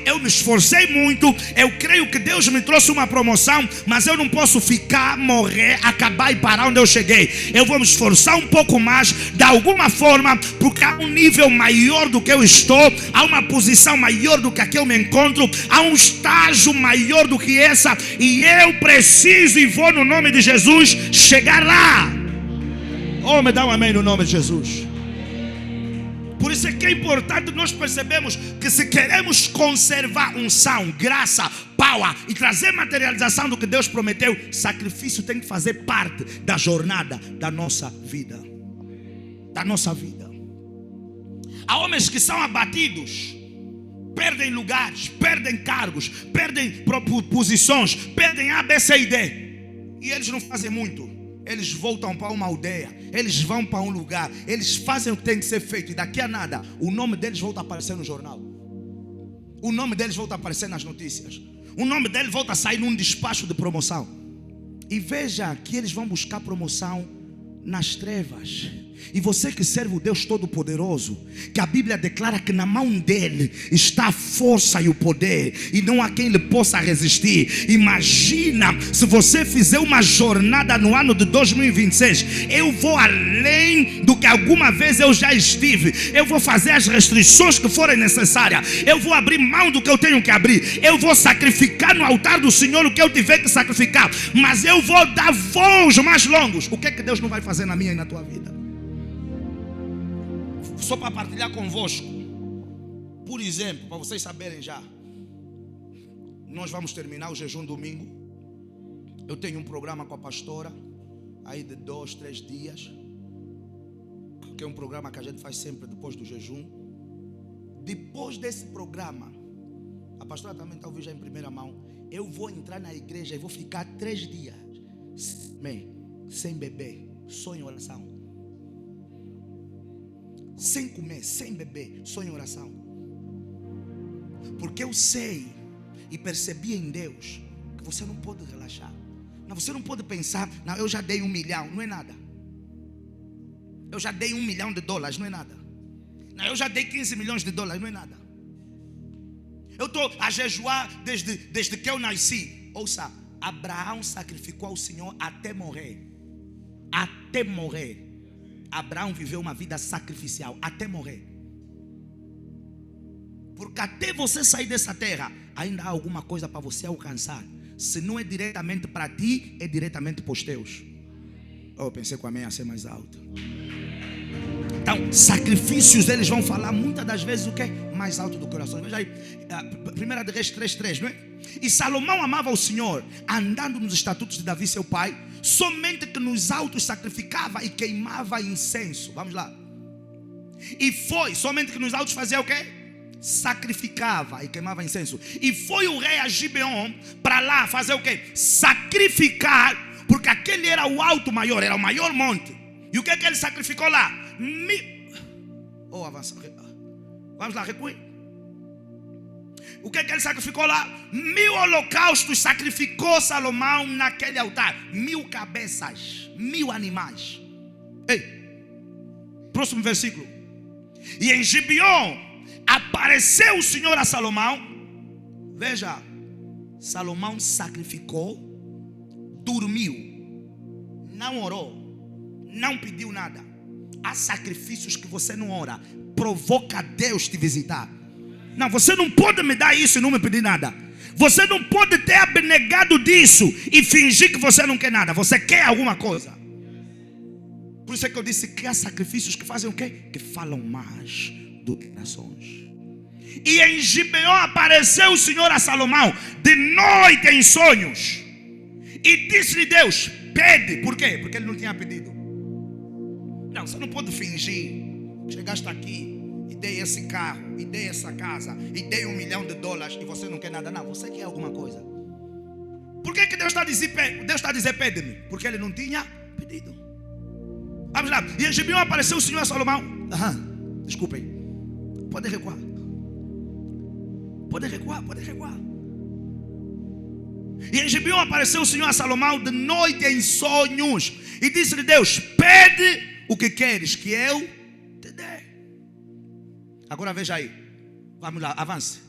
Eu me esforcei muito, eu creio que Deus me trouxe uma promoção, mas eu não posso ficar, morrer, acabar e parar onde eu cheguei. Eu vou me esforçar um pouco mais, de alguma forma, porque há um nível maior do que eu estou, há uma posição maior do que a que eu me encontro, há um estágio maior do que esse. E eu preciso e vou no nome de Jesus chegar lá. Oh, me dá um amém no nome de Jesus. Por isso é que é importante nós percebermos que se queremos conservar unção, graça, power e trazer materialização do que Deus prometeu, sacrifício tem que fazer parte da jornada da nossa vida. Da nossa vida. Há homens que são abatidos, perdem lugares, perdem cargos, perdem posições, perdem A, B, C e D. E eles não fazem muito. Eles voltam para uma aldeia, eles vão para um lugar, eles fazem o que tem que ser feito. E daqui a nada, o nome deles volta a aparecer no jornal. O nome deles volta a aparecer nas notícias. O nome deles volta a sair num despacho de promoção. E veja que eles vão buscar promoção nas trevas. E você que serve o Deus Todo-Poderoso, que a Bíblia declara que na mão dele está a força e o poder, e não há quem lhe possa resistir. Imagina se você fizer uma jornada no ano de 2026. Eu vou além do que alguma vez eu já estive. Eu vou fazer as restrições que forem necessárias. Eu vou abrir mão do que eu tenho que abrir. Eu vou sacrificar no altar do Senhor o que eu tiver que sacrificar. Mas eu vou dar voos mais longos. O que é que Deus não vai fazer na minha e na tua vida? Só para partilhar convosco, por exemplo, para vocês saberem já, nós vamos terminar o jejum domingo. Eu tenho um programa com a pastora, aí de 2, 3 dias, que é um programa que a gente faz sempre depois do jejum. Depois desse programa, a pastora também está ouvindo já em primeira mão, eu vou entrar na igreja e vou ficar 3 dias sem beber, só em oração. Sem comer, sem beber, só em oração. Porque eu sei e percebi em Deus que você não pode relaxar. Não, você não pode pensar, não, eu já dei 1 milhão, não é nada. Eu já dei $1 milhão, não é nada. Não, eu já dei 15 milhões de dólares, não é nada. Eu estou a jejuar desde que eu nasci. Ouça, Abraão sacrificou ao Senhor até morrer. Até morrer. Abraão viveu uma vida sacrificial até morrer. Porque até você sair dessa terra, ainda há alguma coisa para você alcançar. Se não é diretamente para ti, é diretamente para os teus. Eu pensei que o amém ia ser mais alto. Então, sacrifícios eles vão falar muitas das vezes o que é mais alto do coração. Veja aí, 1 Reis 3:3, não é? E Salomão amava o Senhor, andando nos estatutos de Davi seu pai, somente que nos altos sacrificava e queimava incenso. Vamos lá. E foi somente que nos altos fazia o quê? Sacrificava e queimava incenso. E foi o rei a Gibeon para lá fazer o quê? Sacrificar, porque aquele era o alto maior, era o maior monte. E o que é que ele sacrificou lá? Avança. Vamos lá, recue. O que é que ele sacrificou lá? 1000 holocaustos sacrificou Salomão naquele altar. 1000 cabeças, 1000 animais. Ei, próximo versículo. E em Gibeon apareceu o Senhor a Salomão. Veja, Salomão sacrificou, dormiu, não orou, não pediu nada. Há sacrifícios que você não ora, provoca Deus te visitar. Não, você não pode me dar isso e não me pedir nada. Você não pode ter abnegado disso e fingir que você não quer nada. Você quer alguma coisa. Por isso é que eu disse que há sacrifícios que fazem o quê? Que falam mais do que orações. E em Gibeon apareceu o Senhor a Salomão de noite em sonhos. E disse-lhe Deus, pede. Por quê? Porque ele não tinha pedido. Não, você não pode fingir. Chegaste aqui e dei esse carro, e dei essa casa, e dei $1 milhão e você não quer nada. Não, você quer alguma coisa. Por que Deus está a dizer pede-me? Porque ele não tinha pedido. Vamos lá. E em Gibeon apareceu o Senhor a Salomão. Desculpem. Pode recuar. Pode recuar. E em Gibeon apareceu o Senhor a Salomão de noite em sonhos. E disse-lhe Deus, pede o que queres que eu te dê. Agora veja aí. Vamos lá, avance.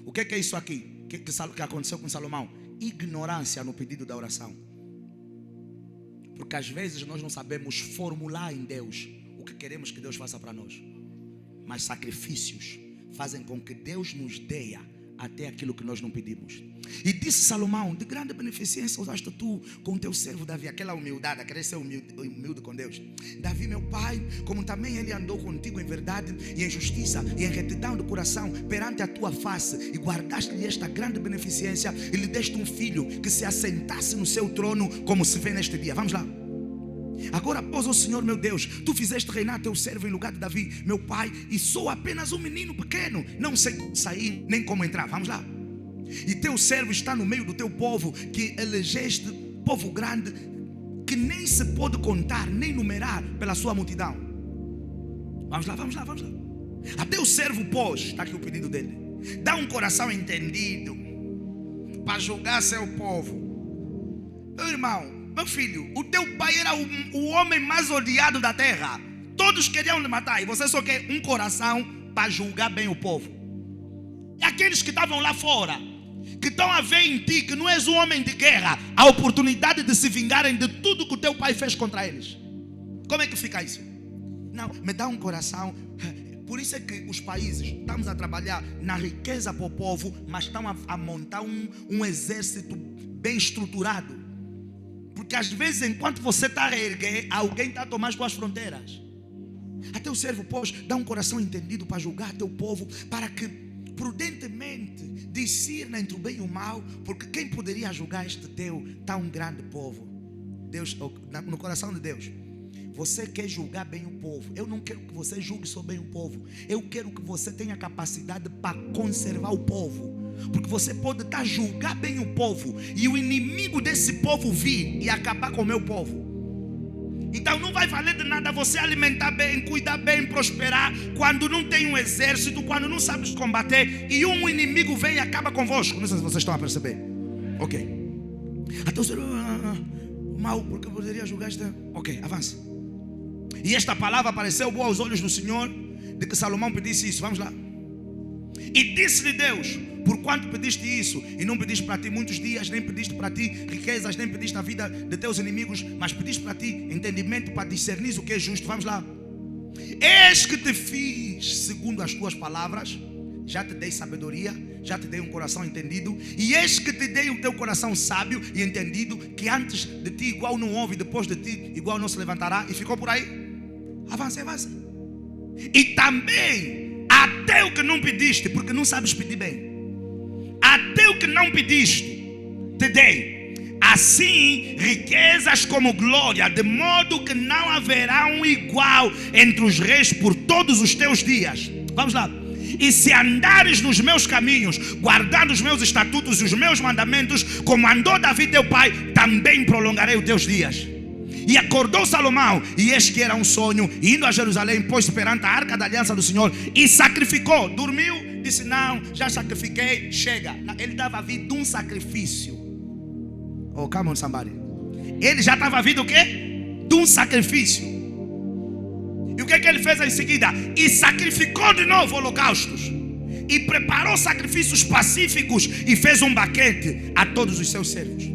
O que é isso aqui? Que aconteceu com Salomão? Ignorância no pedido da oração. Porque às vezes nós não sabemos formular em Deus o que queremos que Deus faça para nós. Mas sacrifícios fazem com que Deus nos dê até aquilo que nós não pedimos. E disse Salomão, de grande beneficência usaste tu com o teu servo Davi. Aquela humildade, querer ser humilde com Deus. Davi meu pai, como também ele andou contigo em verdade e em justiça e em retidão do coração perante a tua face, e guardaste-lhe esta grande beneficência e lhe deste um filho que se assentasse no seu trono, como se vê neste dia. Vamos lá. Agora, pois, ó Senhor meu Deus, tu fizeste reinar teu servo em lugar de Davi, meu pai, e sou apenas um menino pequeno, não sei sair nem como entrar. Vamos lá. E teu servo está no meio do teu povo que elegeste povo grande que nem se pode contar, nem numerar pela sua multidão. Vamos lá. Até o servo pôs, está aqui o pedido dele, dá um coração entendido para julgar seu povo. Meu irmão, meu filho, o teu pai era o homem mais odiado da terra. Todos queriam lhe matar, e você só quer um coração para julgar bem o povo. E aqueles que estavam lá fora, que estão a ver em ti que não és um homem de guerra, a oportunidade de se vingarem de tudo que o teu pai fez contra eles. Como é que fica isso? Não, me dá um coração. Por isso é que os países, estamos a trabalhar na riqueza para o povo, mas estão a montar um exército bem estruturado. Porque às vezes, enquanto você está a erguer, alguém está a tomar as tuas fronteiras. Até o servo pôs, dá um coração entendido para julgar teu povo, para que prudentemente discirna entre o bem e o mal, porque quem poderia julgar este teu tão grande povo? Deus, no coração de Deus, você quer julgar bem o povo. Eu não quero que você julgue só bem o povo. Eu quero que você tenha capacidade para conservar o povo. Porque você pode estar a julgar bem o povo e o inimigo desse povo vir e acabar com o meu povo. Então não vai valer de nada você alimentar bem, cuidar bem, prosperar, quando não tem um exército, quando não sabes combater e um inimigo vem e acaba convosco. Não sei se vocês estão a perceber. Ok. Então você mal, porque eu poderia julgar esta. Ok, avança. E esta palavra pareceu boa aos olhos do Senhor, de que Salomão pedisse isso. Vamos lá. E disse-lhe Deus: por quanto pediste isso, e não pediste para ti muitos dias, nem pediste para ti riquezas, nem pediste a vida de teus inimigos, mas pediste para ti entendimento para discernir o que é justo. Vamos lá. Eis que te fiz segundo as tuas palavras, já te dei sabedoria, já te dei um coração entendido, e eis que te dei o teu coração sábio e entendido, que antes de ti igual não houve, depois de ti igual não se levantará. E ficou por aí. Avança. E também até o que não pediste, porque não sabes pedir bem, até o que não pediste te dei, assim riquezas como glória, de modo que não haverá um igual entre os reis por todos os teus dias. Vamos lá. E se andares nos meus caminhos, guardando os meus estatutos e os meus mandamentos, como andou Davi teu pai, também prolongarei os teus dias. E acordou Salomão, e eis que era um sonho, e indo a Jerusalém, pôs perante a arca da aliança do Senhor, e sacrificou. Dormiu, disse: não, já sacrifiquei, chega. Ele estava a vir de um sacrifício. Oh, come on somebody. Ele já estava a vir do quê? De um sacrifício. E o que é que ele fez em seguida? E sacrificou de novo holocaustos, e preparou sacrifícios pacíficos, e fez um banquete a todos os seus servos.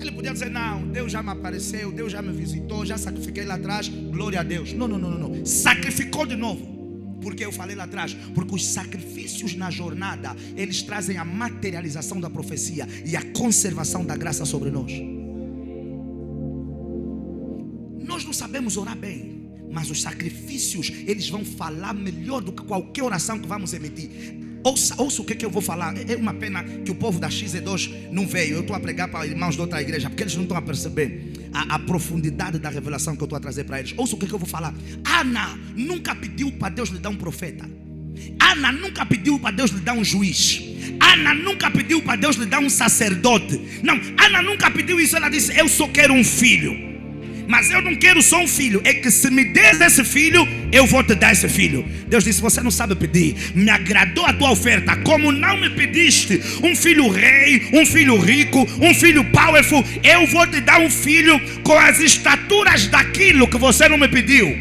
Ele podia dizer: não, Deus já me apareceu, Deus já me visitou, já sacrifiquei lá atrás, glória a Deus. Não. Sacrificou de novo. Porque eu falei lá atrás, porque os sacrifícios na jornada, eles trazem a materialização da profecia e a conservação da graça sobre nós. Nós não sabemos orar bem, mas os sacrifícios, eles vão falar melhor do que qualquer oração que vamos emitir. Ouça o que eu vou falar. É uma pena que o povo da XE2 não veio. Eu estou a pregar para irmãos de outra igreja, porque eles não estão a perceber a profundidade da revelação que eu estou a trazer para eles. Ouça o que eu vou falar. Ana nunca pediu para Deus lhe dar um profeta. Ana nunca pediu para Deus lhe dar um juiz. Ana nunca pediu para Deus lhe dar um sacerdote. Não, Ana nunca pediu isso. Ela disse: eu só quero um filho. Mas eu não quero só um filho, é que se me des esse filho, eu vou te dar esse filho. Deus disse: você não sabe pedir. Me agradou a tua oferta. Como não me pediste um filho rei, um filho rico, um filho powerful, eu vou te dar um filho com as estaturas daquilo que você não me pediu.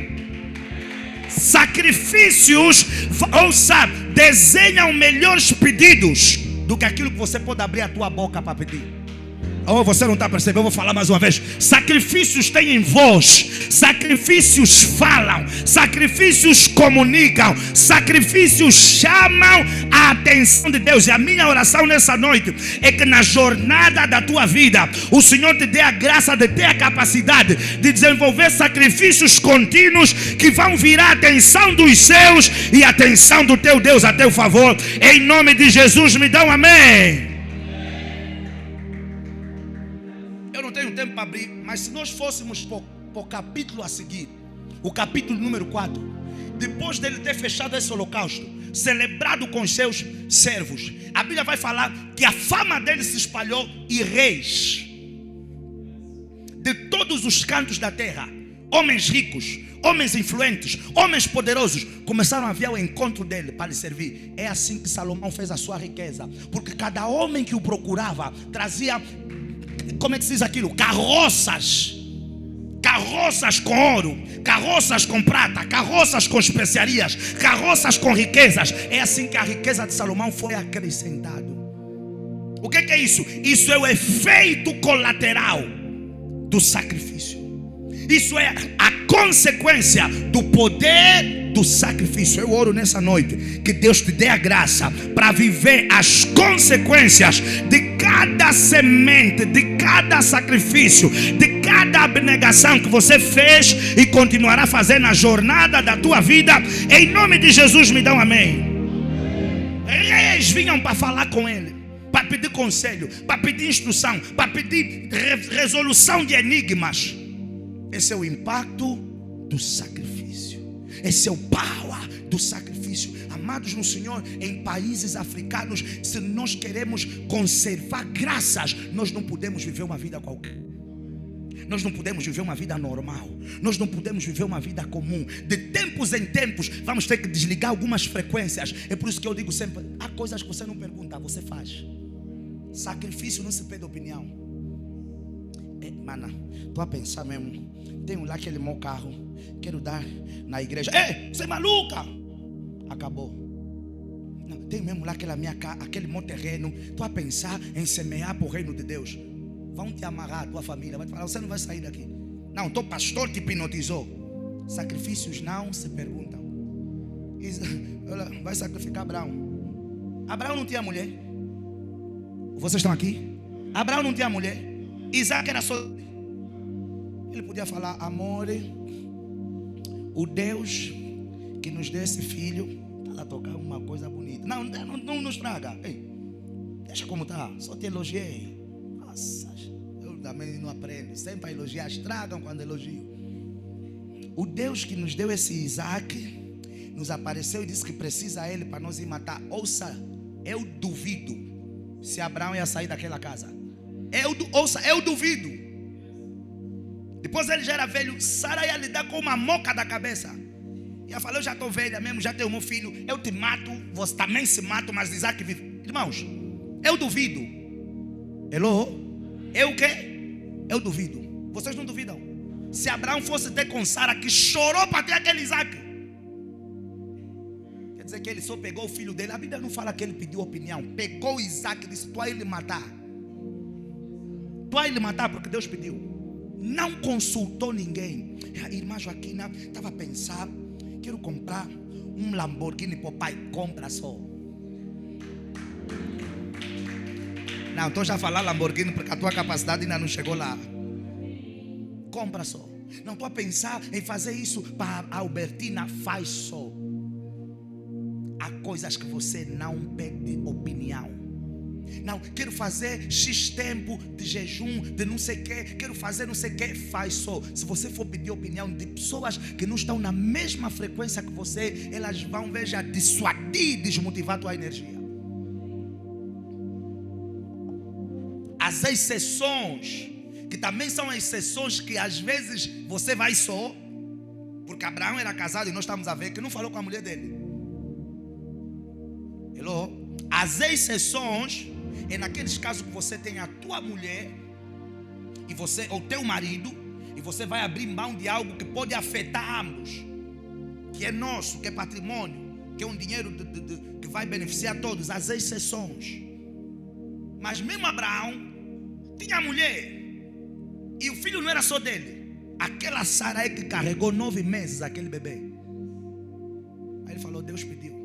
Sacrifícios, ouça, desenham melhores pedidos do que aquilo que você pode abrir a tua boca para pedir. Oh, você não está percebendo? Eu vou falar mais uma vez. Sacrifícios têm voz, sacrifícios falam, sacrifícios comunicam, sacrifícios chamam a atenção de Deus. E a minha oração nessa noite é que na jornada da tua vida o Senhor te dê a graça de ter a capacidade de desenvolver sacrifícios contínuos que vão virar a atenção dos céus e a atenção do teu Deus a teu favor. Em nome de Jesus, me dá um amém. Eu não tenho tempo para abrir, mas se nós fôssemos para o capítulo a seguir, o capítulo número 4, depois dele ter fechado esse holocausto, celebrado com os seus servos, a Bíblia vai falar que a fama dele se espalhou e reis todos os cantos da terra, homens ricos, homens influentes, homens poderosos começaram a vir ao encontro dele para lhe servir. É assim que Salomão fez a sua riqueza, porque cada homem que o procurava trazia, como é que se diz aquilo? Carroças com ouro, carroças com prata, carroças com especiarias, carroças com riquezas. É assim que a riqueza de Salomão foi acrescentada. O que é isso? Isso é o efeito colateral do sacrifício. Isso é a consequência do poder do sacrifício. Eu oro nessa noite que Deus te dê a graça para viver as consequências de cada semente, de cada sacrifício, de cada abnegação que você fez e continuará a fazer na jornada da tua vida. Em nome de Jesus, me dá um amém. Reis vinham para falar com ele, para pedir conselho, para pedir instrução, para pedir resolução de enigmas. Esse é o impacto do sacrifício. Esse é o power do sacrifício. Amados no Senhor, em países africanos, se nós queremos conservar graças, nós não podemos viver uma vida qualquer. Nós não podemos viver uma vida normal. Nós não podemos viver uma vida comum. De tempos em tempos, vamos ter que desligar algumas frequências. É por isso que eu digo sempre: há coisas que você não pergunta, você faz. Sacrifício não se pede opinião. Mana, estou a pensar mesmo. Tenho lá aquele meu carro, quero dar na igreja. Ei, você é maluca? Acabou. Não, tenho mesmo lá aquela minha casa, aquele meu terreno. Estou a pensar em semear para o reino de Deus. Vão te amarrar, a tua família vai te falar: você não vai sair daqui. Não, teu pastor te hipnotizou. Sacrifícios não se perguntam. Vai sacrificar Abraão. Abraão não tinha mulher. Vocês estão aqui? Abraão não tinha mulher. Isaac era só. Ele podia falar: amor, o Deus que nos deu esse filho está a tocar uma coisa bonita. Não nos traga. Ei, deixa como está. Só te elogiei. Nossa, eu também não aprendo. Sempre a elogiar. Estragam quando elogio. O Deus que nos deu esse Isaac nos apareceu e disse que precisa ele para nos ir matar. Ouça, eu duvido se Abraão ia sair daquela casa. Eu duvido. Depois ele já era velho. Sara ia lidar com uma moca da cabeça. Ia falar: eu já estou velha mesmo, já tenho meu filho, eu te mato, você também se mata, mas Isaac vive. Irmãos, eu duvido. Hello? Eu o quê? Eu duvido. Vocês não duvidam? Se Abraão fosse ter com Sara, que chorou para ter aquele Isaac, quer dizer que ele só pegou o filho dele. A Bíblia não fala que ele pediu opinião. Pegou o Isaac e disse: tu vai ele matar. Tu vai ele matar porque Deus pediu. Não consultou ninguém. A irmã Joaquina estava a pensar: quero comprar um Lamborghini para o pai. Compra só. Não, estou já a falar Lamborghini porque a tua capacidade ainda não chegou lá. Compra só. Não estou a pensar em fazer isso para a Albertina. Faz só. Há coisas que você não pede opinião. Não, quero fazer X tempo de jejum, de não sei o que, quero fazer não sei o que, faz só. Se você for pedir opinião de pessoas que não estão na mesma frequência que você, elas vão, veja, dissuadir e desmotivar a tua energia. As exceções, que também são exceções que às vezes você vai só, porque Abraão era casado e nós estamos a ver que não falou com a mulher dele. Hello? As exceções é naqueles casos que você tem a tua mulher e você, ou teu marido, e você vai abrir mão de algo que pode afetar ambos, que é nosso, que é patrimônio, que é um dinheiro que vai beneficiar todos. As exceções. Mas mesmo Abraão tinha mulher e o filho não era só dele. Aquela Sara é que carregou 9 meses aquele bebê. Aí ele falou: Deus pediu.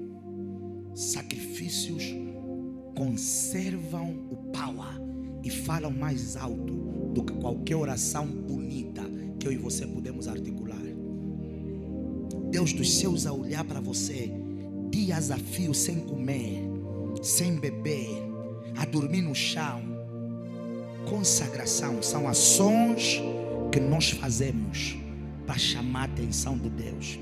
Sacrifícios conservam o power e falam mais alto do que qualquer oração bonita que eu e você podemos articular. Deus dos céus a olhar para você dias a fio, sem comer, sem beber, a dormir no chão. Consagração são ações que nós fazemos para chamar a atenção de Deus.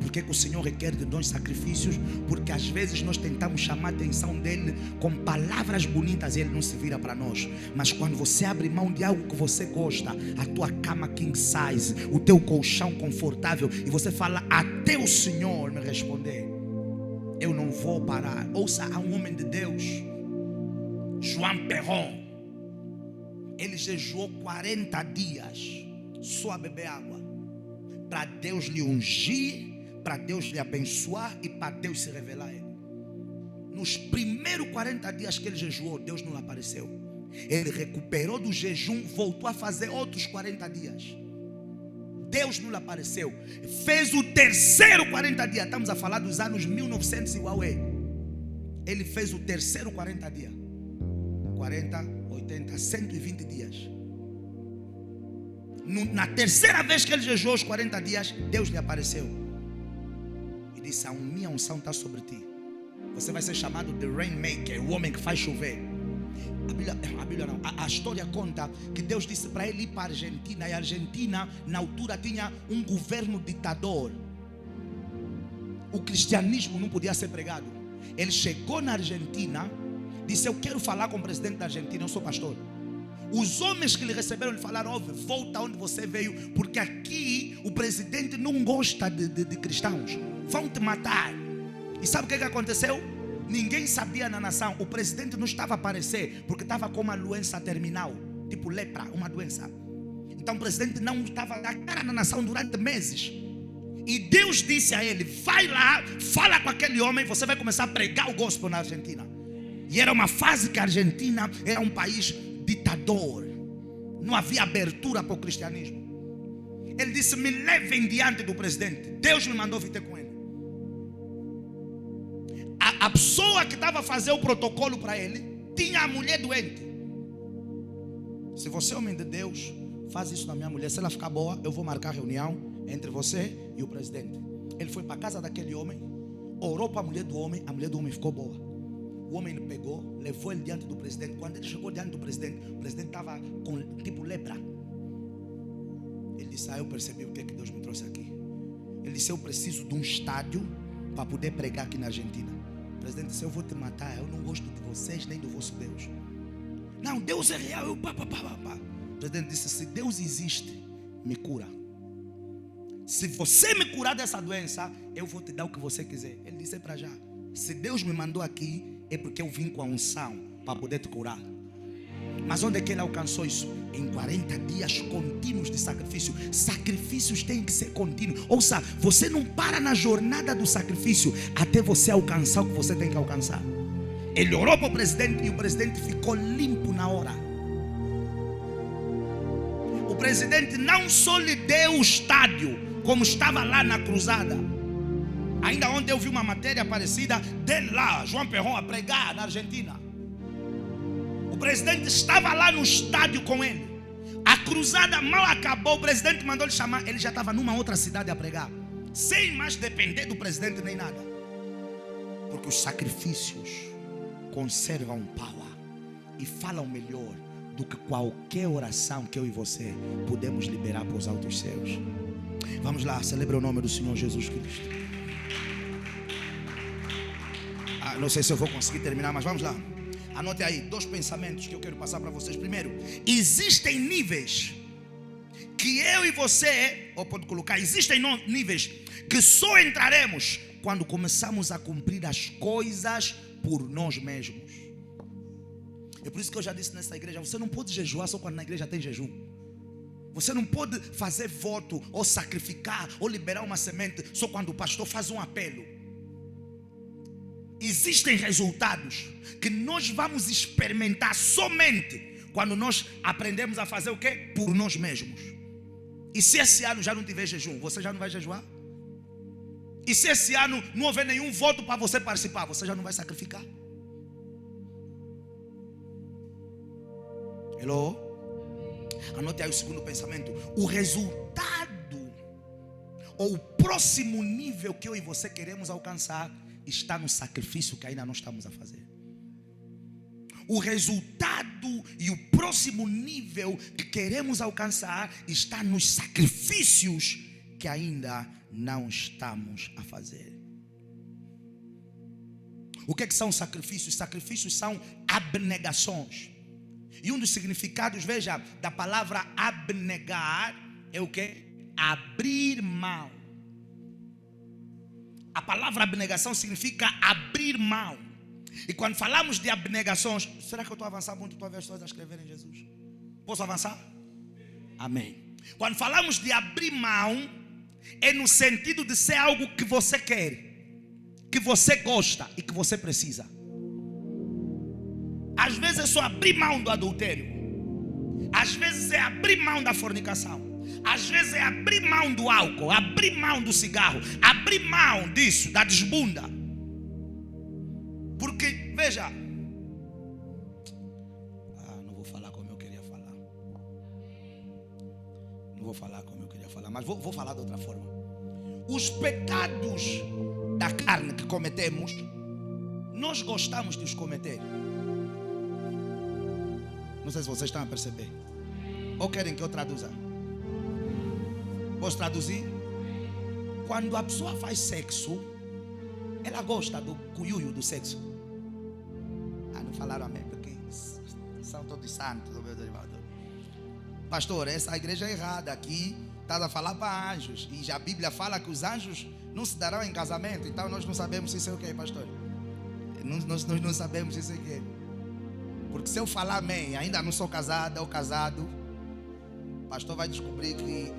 Por que o Senhor requer de nós sacrifícios? Porque às vezes nós tentamos chamar a atenção dele com palavras bonitas e ele não se vira para nós. Mas quando você abre mão de algo que você gosta, a tua cama king size, o teu colchão confortável, e você fala, até o Senhor me responder, eu não vou parar. Ouça, há um homem de Deus, João Perron. Ele jejuou 40 dias só a beber água, para Deus lhe ungir, para Deus lhe abençoar e para Deus se revelar a ele. Nos primeiros 40 dias que ele jejuou, Deus não lhe apareceu. Ele recuperou do jejum, voltou a fazer outros 40 dias. Deus não lhe apareceu. Fez o terceiro 40 dias. Estamos a falar dos anos 1900 igual é. Ele fez o terceiro 40 dias. 40, 80, 120 dias. Na terceira vez que ele jejuou os 40 dias, Deus lhe apareceu e disse, a minha unção está sobre ti. Você vai ser chamado de Rainmaker, o homem que faz chover. A Bíblia não, a história conta que Deus disse para ele ir para a Argentina. E a Argentina na altura tinha um governo ditador. O cristianismo não podia ser pregado. Ele chegou na Argentina, disse, eu quero falar com o presidente da Argentina, eu sou pastor. Os homens que lhe receberam lhe falaram, volta onde você veio, porque aqui o presidente não gosta de cristãos, vão te matar. E sabe o que aconteceu? Ninguém sabia na nação. O presidente não estava a aparecer, porque estava com uma doença terminal, tipo lepra, uma doença. Então o presidente não estava a cara na nação durante meses. E Deus disse a ele, vai lá, fala com aquele homem, você vai começar a pregar o gospel na Argentina. E era uma fase que a Argentina era um país ditador, não havia abertura para o cristianismo. Ele disse, me levem diante do presidente. Deus me mandou vir ter com ele. A pessoa que estava a fazer o protocolo para ele tinha a mulher doente. Se você é homem de Deus, faz isso na minha mulher. Se ela ficar boa, eu vou marcar reunião entre você e o presidente. Ele foi para a casa daquele homem, orou para a mulher do homem ficou boa. O homem ele pegou, levou ele diante do presidente. Quando ele chegou diante do presidente, o presidente estava com tipo lepra. Ele disse, eu percebi o que é que Deus me trouxe aqui. Ele disse, eu preciso de um estádio para poder pregar aqui na Argentina. O presidente disse, eu vou te matar, eu não gosto de vocês nem do vosso Deus. Não, Deus é real. O presidente disse, se Deus existe, me cura. Se você me curar dessa doença, eu vou te dar o que você quiser. Ele disse, para já. Se Deus me mandou aqui, é porque eu vim com a unção para poder te curar. Mas onde é que ele alcançou isso? Em 40 dias contínuos de sacrifício. Sacrifícios têm que ser contínuos. Ouça, você não para na jornada do sacrifício até você alcançar o que você tem que alcançar. Ele orou para o presidente e o presidente ficou limpo na hora. O presidente não só lhe deu o estádio, como estava lá na cruzada. Ainda ontem eu vi uma matéria parecida dele lá, João Perron, a pregar na Argentina. O presidente estava lá no estádio com ele. A cruzada mal acabou, o presidente mandou ele chamar. Ele já estava numa outra cidade a pregar, sem mais depender do presidente nem nada. Porque os sacrifícios conservam power e falam melhor do que qualquer oração que eu e você podemos liberar para os altos céus. Vamos lá, celebra o nome do Senhor Jesus Cristo. Não sei se eu vou conseguir terminar, mas vamos lá. Anote aí 2 pensamentos que eu quero passar para vocês. Primeiro, existem níveis que eu e você, ou pode colocar, existem níveis que só entraremos quando começamos a cumprir as coisas por nós mesmos. É por isso que eu já disse nessa igreja, você não pode jejuar só quando na igreja tem jejum. Você não pode fazer voto, ou sacrificar, ou liberar uma semente só quando o pastor faz um apelo. Existem resultados que nós vamos experimentar somente quando nós aprendemos a fazer o quê? Por nós mesmos. E se esse ano já não tiver jejum, você já não vai jejuar? E se esse ano não houver nenhum voto para você participar, você já não vai sacrificar? Hello? Anote aí o segundo pensamento. O resultado, ou o próximo nível que eu e você queremos alcançar, está no sacrifício que ainda não estamos a fazer. O resultado e o próximo nível que queremos alcançar está nos sacrifícios que ainda não estamos a fazer. O que são sacrifícios? Sacrifícios são abnegações. E um dos significados, veja, da palavra abnegar é o que? Abrir mão. A palavra abnegação significa abrir mão. E quando falamos de abnegações, será que eu estou a avançar muito? Estou a ver as pessoas a escreverem Jesus. Posso avançar? Amém. Quando falamos de abrir mão, é no sentido de ser algo que você quer, que você gosta e que você precisa. Às vezes é só abrir mão do adultério. Às vezes é abrir mão da fornicação. Às vezes é abrir mão do álcool, abrir mão do cigarro, abrir mão disso, da desbunda. Porque, veja, não vou falar como eu queria falar. Não vou falar como eu queria falar, mas vou falar de outra forma. Os pecados da carne que cometemos, nós gostamos de os cometer. Não sei se vocês estão a perceber. Ou querem que eu traduza? Posso traduzir? Quando a pessoa faz sexo, ela gosta do cuiuio do sexo. Não falaram amém, porque são todos santos. Pastor, essa igreja é errada. Aqui está a falar para anjos. E já a Bíblia fala que os anjos não se darão em casamento. Então nós não sabemos se isso é o que, pastor? Nós não sabemos se isso é o que. Porque se eu falar amém, ainda não sou casada ou casado, o pastor vai descobrir que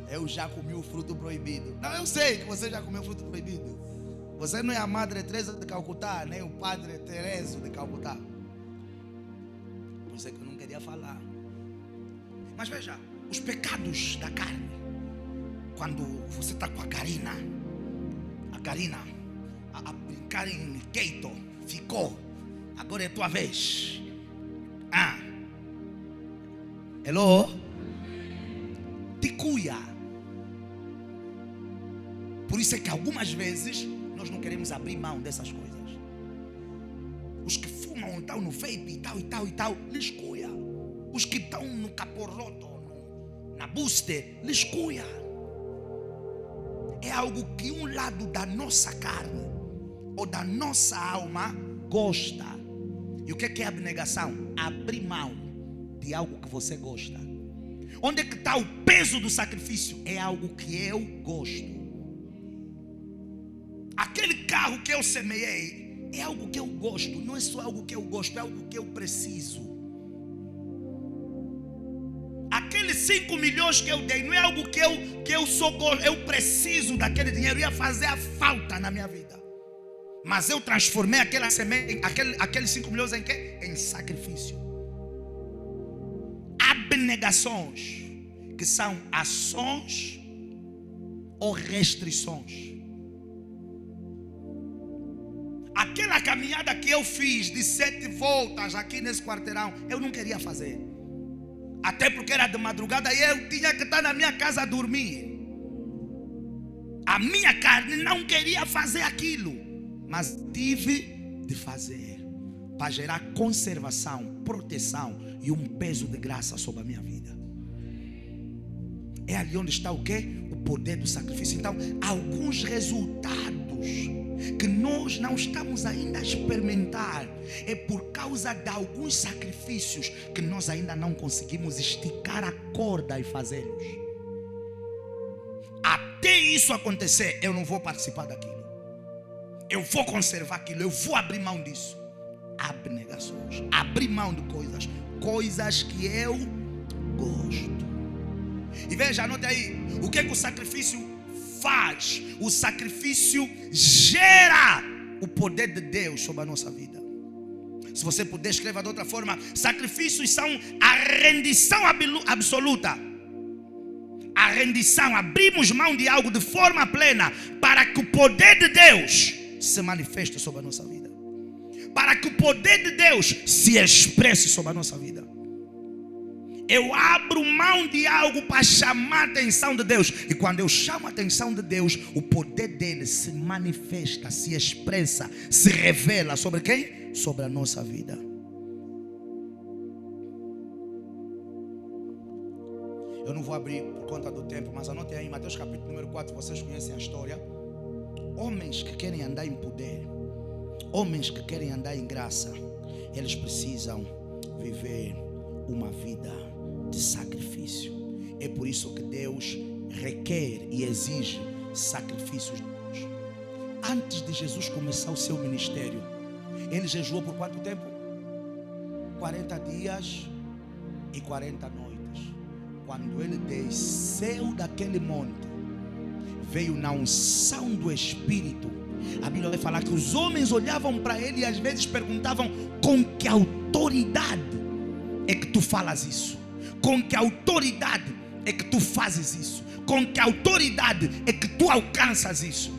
eu já comi o fruto proibido. Não, eu sei que você já comeu o fruto proibido. Você não é a Madre Teresa de Calcutá, nem o Padre Tereso de Calcutá. Por isso é que eu não queria falar. Mas veja, os pecados da carne. Quando você está com a Karina a brincar em Keito, ficou. Agora é tua vez. Hello? Te cuia. Por isso é que algumas vezes nós não queremos abrir mão dessas coisas. Os que fumam, estão no vape e tal, lhes cuia. Os que estão no caporroto, na booster, lhes cuia. É algo que um lado da nossa carne ou da nossa alma gosta. E o que é abnegação? Abrir mão de algo que você gosta. Onde é que está o peso do sacrifício? É algo que eu gosto. Aquele carro que eu semeei é algo que eu gosto. Não é só algo que eu gosto, é algo que eu preciso. Aqueles 5 milhões que eu dei não é algo que eu sou gosto. Eu preciso daquele dinheiro, ia fazer a falta na minha vida. Mas eu transformei aquela semente, aqueles 5 milhões em quê? Em sacrifício. Abnegações, que são ações ou restrições. Aquela caminhada que eu fiz de 7 voltas aqui nesse quarteirão, eu não queria fazer. Até porque era de madrugada e eu tinha que estar na minha casa a dormir. A minha carne não queria fazer aquilo, mas tive de fazer para gerar conservação, proteção e um peso de graça sobre a minha vida. É ali onde está o quê? O poder do sacrifício. Então, alguns resultados que nós não estamos ainda a experimentar é por causa de alguns sacrifícios que nós ainda não conseguimos esticar a corda e fazê-los. Até isso acontecer, eu não vou participar daquilo. Eu vou conservar aquilo, eu vou abrir mão disso. Abnegações, abrir mão de coisas que eu gosto. E veja, anote aí, o que o sacrifício faz? O sacrifício gera o poder de Deus sobre a nossa vida. Se você puder, escreva de outra forma: sacrifícios são a rendição absoluta. A rendição, abrimos mão de algo de forma plena para que o poder de Deus se manifeste sobre a nossa vida, para que o poder de Deus se expresse sobre a nossa vida. Eu abro mão de algo para chamar a atenção de Deus. E quando eu chamo a atenção de Deus, o poder dele se manifesta, se expressa, se revela sobre quem? Sobre a nossa vida. Eu não vou abrir por conta do tempo, mas anotem aí, Mateus capítulo número 4, vocês conhecem a história. Homens que querem andar em poder, homens que querem andar em graça, eles precisam viver uma vida de sacrifício. É por isso que Deus requer e exige sacrifícios de nós. Antes de Jesus começar o seu ministério, ele jejuou por quanto tempo? 40 dias e 40 noites. Quando ele desceu daquele monte, veio na unção do Espírito. A Bíblia vai falar que os homens olhavam para ele e às vezes perguntavam: com que autoridade é que tu falas isso? Com que autoridade é que tu fazes isso? Com que autoridade é que tu alcanças isso?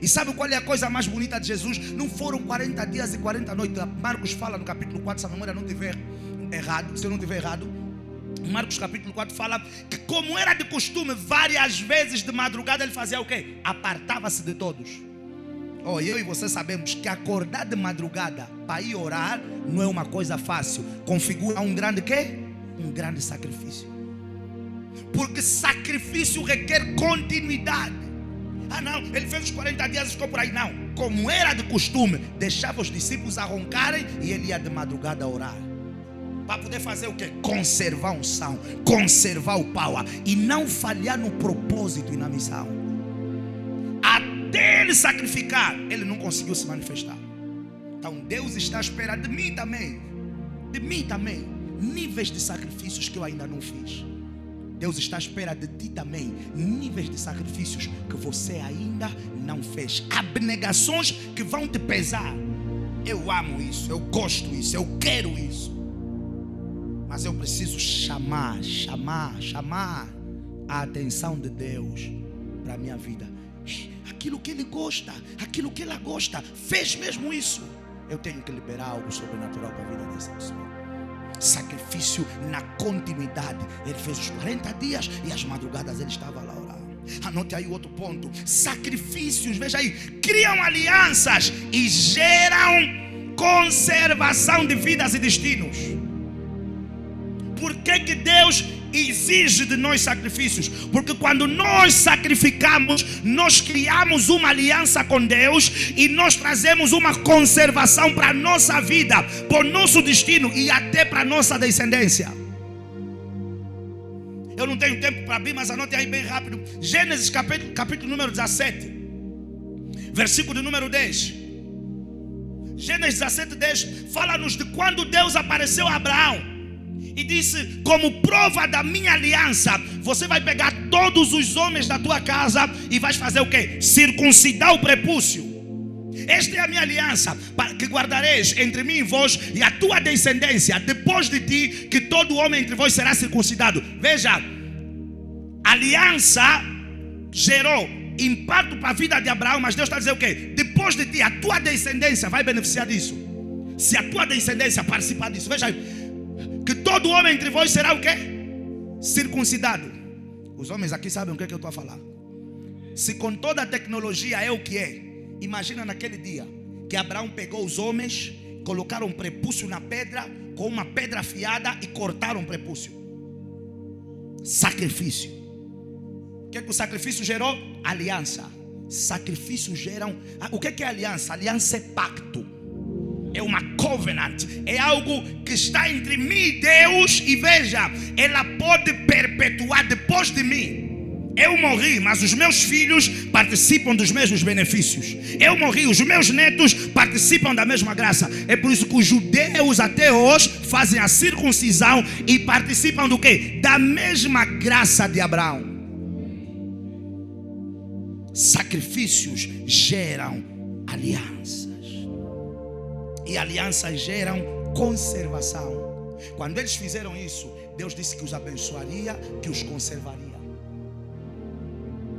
E sabe qual é a coisa mais bonita de Jesus? Não foram 40 dias e 40 noites. Marcos fala no capítulo 4, se a memória não estiver errado, se eu não estiver errado, Marcos capítulo 4 fala que, como era de costume, várias vezes de madrugada ele fazia o quê? Apartava-se de todos. Eu e você sabemos que acordar de madrugada para ir orar não é uma coisa fácil. Configura um grande quê? Um grande sacrifício. Porque sacrifício requer continuidade. Não, ele fez os 40 dias e ficou por aí. Não, como era de costume, deixava os discípulos roncarem e ele ia de madrugada orar. Para poder fazer o quê? Conservar a unção, conservar o power e não falhar no propósito e na missão. Até ele sacrificar, ele não conseguiu se manifestar. Então Deus está à espera de mim também. De mim também. Níveis de sacrifícios que eu ainda não fiz. Deus está à espera de ti também. Níveis de sacrifícios que você ainda não fez. Abnegações que vão te pesar. Eu amo isso, eu gosto disso, eu quero isso. Mas eu preciso chamar a atenção de Deus para a minha vida. Aquilo que Ele gosta, aquilo que ela gosta, fez mesmo isso. Eu tenho que liberar algo sobrenatural para a vida dessa pessoa. Sacrifício na continuidade. Ele fez os 40 dias e as madrugadas ele estava lá orando. Anote aí outro ponto. Sacrifícios, veja aí, criam alianças e geram conservação de vidas e destinos. Por que Deus exige de nós sacrifícios? Porque quando nós sacrificamos, nós criamos uma aliança com Deus e nós trazemos uma conservação para a nossa vida, para o nosso destino e até para a nossa descendência. Eu não tenho tempo para abrir, mas anote aí bem rápido. Gênesis capítulo número 17, versículo de número 10. Gênesis 17, 10 fala-nos de quando Deus apareceu a Abraão e disse: como prova da minha aliança, você vai pegar todos os homens da tua casa e vais fazer o quê? Circuncidar o prepúcio. Esta é a minha aliança, que guardareis entre mim e vós e a tua descendência depois de ti, que todo homem entre vós será circuncidado. Veja, aliança gerou impacto para a vida de Abraão, mas Deus está dizendo o quê? Depois de ti, a tua descendência vai beneficiar disso. Se a tua descendência participar disso, veja aí, que todo homem entre vós será o quê? Circuncidado. Os homens aqui sabem o que eu estou a falar. Se com toda a tecnologia é o que é, imagina naquele dia que Abraão pegou os homens, colocaram um prepúcio na pedra com uma pedra afiada e cortaram o prepúcio. Sacrifício. O que o sacrifício gerou? Aliança. Sacrifícios geram. O que é aliança? Aliança é pacto. É uma covenant. É algo que está entre mim e Deus. E veja, ela pode perpetuar depois de mim. Eu morri, mas os meus filhos participam dos mesmos benefícios. Eu morri, os meus netos participam da mesma graça. É por isso que os judeus até hoje fazem a circuncisão e participam do quê? Da mesma graça de Abraão. Sacrifícios geram alianças. E alianças geram conservação. Quando eles fizeram isso, Deus disse que os abençoaria, que os conservaria.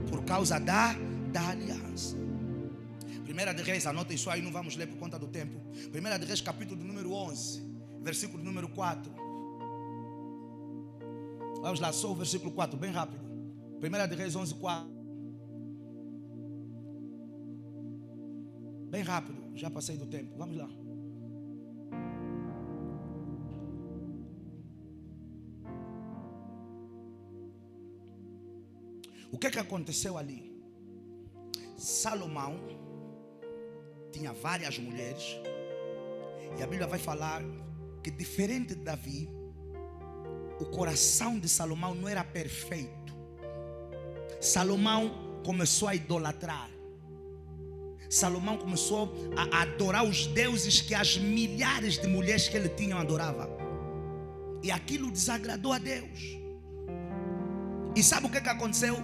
Por causa da aliança. 1 de Reis, anota isso aí, não vamos ler por conta do tempo. 1 de Reis, capítulo número 11, versículo número 4. Vamos lá, só o versículo 4, bem rápido. 1 de Reis 11, 4. Bem rápido, já passei do tempo, vamos lá. O que aconteceu ali? Salomão tinha várias mulheres, e a Bíblia vai falar que, diferente de Davi, o coração de Salomão não era perfeito. Salomão começou a idolatrar. Salomão começou a adorar os deuses que as milhares de mulheres que ele tinha adoravam. E aquilo desagradou a Deus. E sabe o que aconteceu?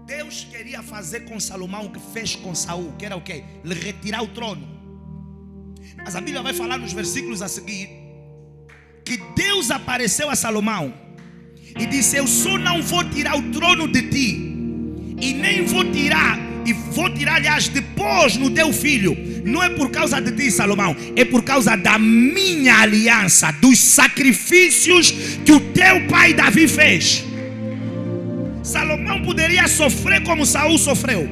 Deus queria fazer com Salomão o que fez com Saul, que era o quê? Lhe retirar o trono. Mas a Bíblia vai falar nos versículos a seguir que Deus apareceu a Salomão e disse: eu só não vou tirar o trono de ti, e nem vou tirar, aliás, depois no teu filho. Não é por causa de ti, Salomão, é por causa da minha aliança, dos sacrifícios que o teu pai Davi fez. Salomão poderia sofrer como Saul sofreu.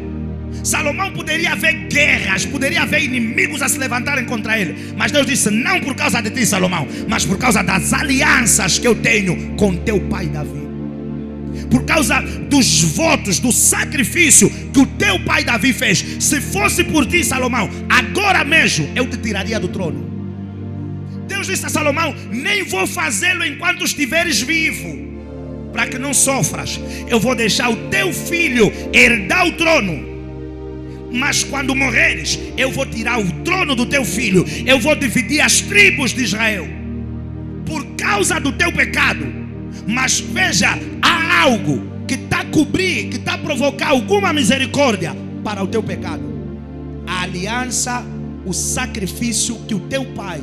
Salomão poderia haver guerras, poderia haver inimigos a se levantarem contra ele. Mas Deus disse: não por causa de ti, Salomão, mas por causa das alianças que eu tenho com teu pai Davi. Por causa dos votos, do sacrifício que o teu pai Davi fez. Se fosse por ti, Salomão, agora mesmo eu te tiraria do trono. Deus disse a Salomão: nem vou fazê-lo enquanto estiveres vivo, para que não sofras. Eu vou deixar o teu filho herdar o trono, mas quando morreres, eu vou tirar o trono do teu filho. Eu vou dividir as tribos de Israel por causa do teu pecado. Mas veja, há algo que está a cobrir, que está a provocar alguma misericórdia para o teu pecado: a aliança, o sacrifício que o teu pai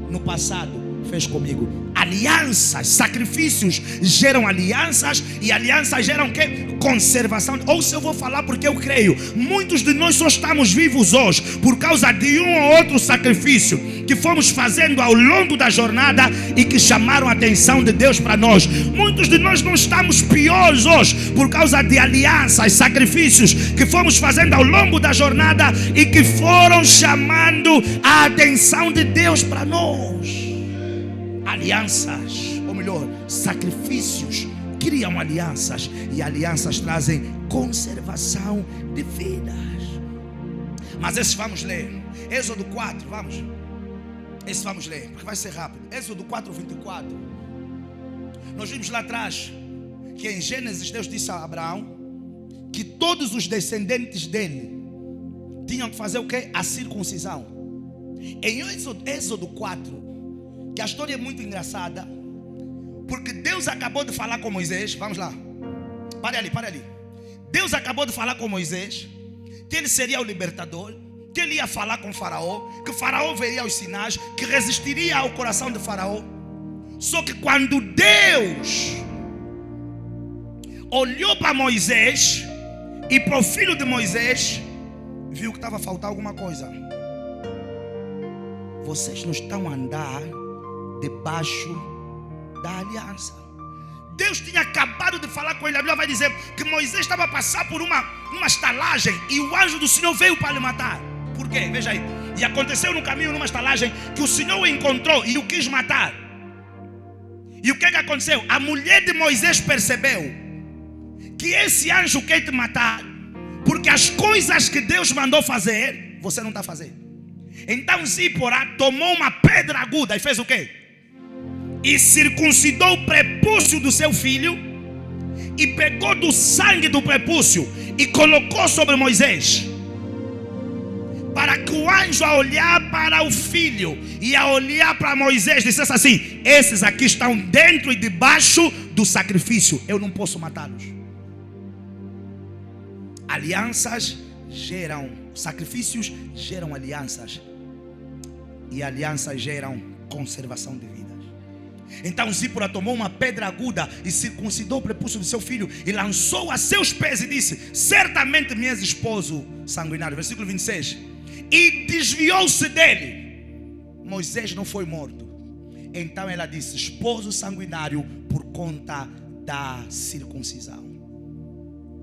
no passado fez comigo. Alianças, sacrifícios geram alianças, e alianças geram o quê? Conservação. Ou se eu vou falar porque eu creio, muitos de nós só estamos vivos hoje por causa de um ou outro sacrifício que fomos fazendo ao longo da jornada e que chamaram a atenção de Deus para nós. Muitos de nós não estamos piores hoje por causa de alianças, sacrifícios que fomos fazendo ao longo da jornada e que foram chamando a atenção de Deus para nós. Alianças, ou melhor, sacrifícios criam alianças, e alianças trazem conservação de vidas. Mas esse vamos ler, Êxodo 4, vamos. Esse vamos ler, porque vai ser rápido. Êxodo 4, 24. Nós vimos lá atrás que em Gênesis Deus disse a Abraão que todos os descendentes dele tinham que fazer o quê? A circuncisão. Em Êxodo 4, que a história é muito engraçada, porque Deus acabou de falar com Moisés. Vamos lá, pare ali. Deus acabou de falar com Moisés que ele seria o libertador, que ele ia falar com Faraó, que Faraó veria os sinais, que resistiria ao coração de Faraó. Só que quando Deus olhou para Moisés e para o filho de Moisés, viu que estava a faltar alguma coisa. Vocês não estão a andar debaixo da aliança. Deus tinha acabado de falar com ele. A Bíblia vai dizer que Moisés estava a passar por uma estalagem e o anjo do Senhor veio para lhe matar. Por quê? Veja aí. E aconteceu no caminho, numa estalagem, que o Senhor o encontrou e o quis matar. E o que aconteceu? A mulher de Moisés percebeu que esse anjo quer te matar, porque as coisas que Deus mandou fazer, você não está a fazer. Então Zípora tomou uma pedra aguda e fez o quê? E circuncidou o prepúcio do seu filho, e pegou do sangue do prepúcio e colocou sobre Moisés, para que o anjo, a olhar para o filho e a olhar para Moisés, dissesse assim: esses aqui estão dentro e debaixo do sacrifício, eu não posso matá-los. Alianças geram sacrifícios, geram alianças, e alianças geram conservação de vidas. Então Zípora tomou uma pedra aguda e circuncidou o prepúcio do seu filho e lançou a seus pés e disse: certamente me és esposo sanguinário. Versículo 26. E desviou-se dele. Moisés não foi morto. Então ela disse: esposo sanguinário por conta da circuncisão.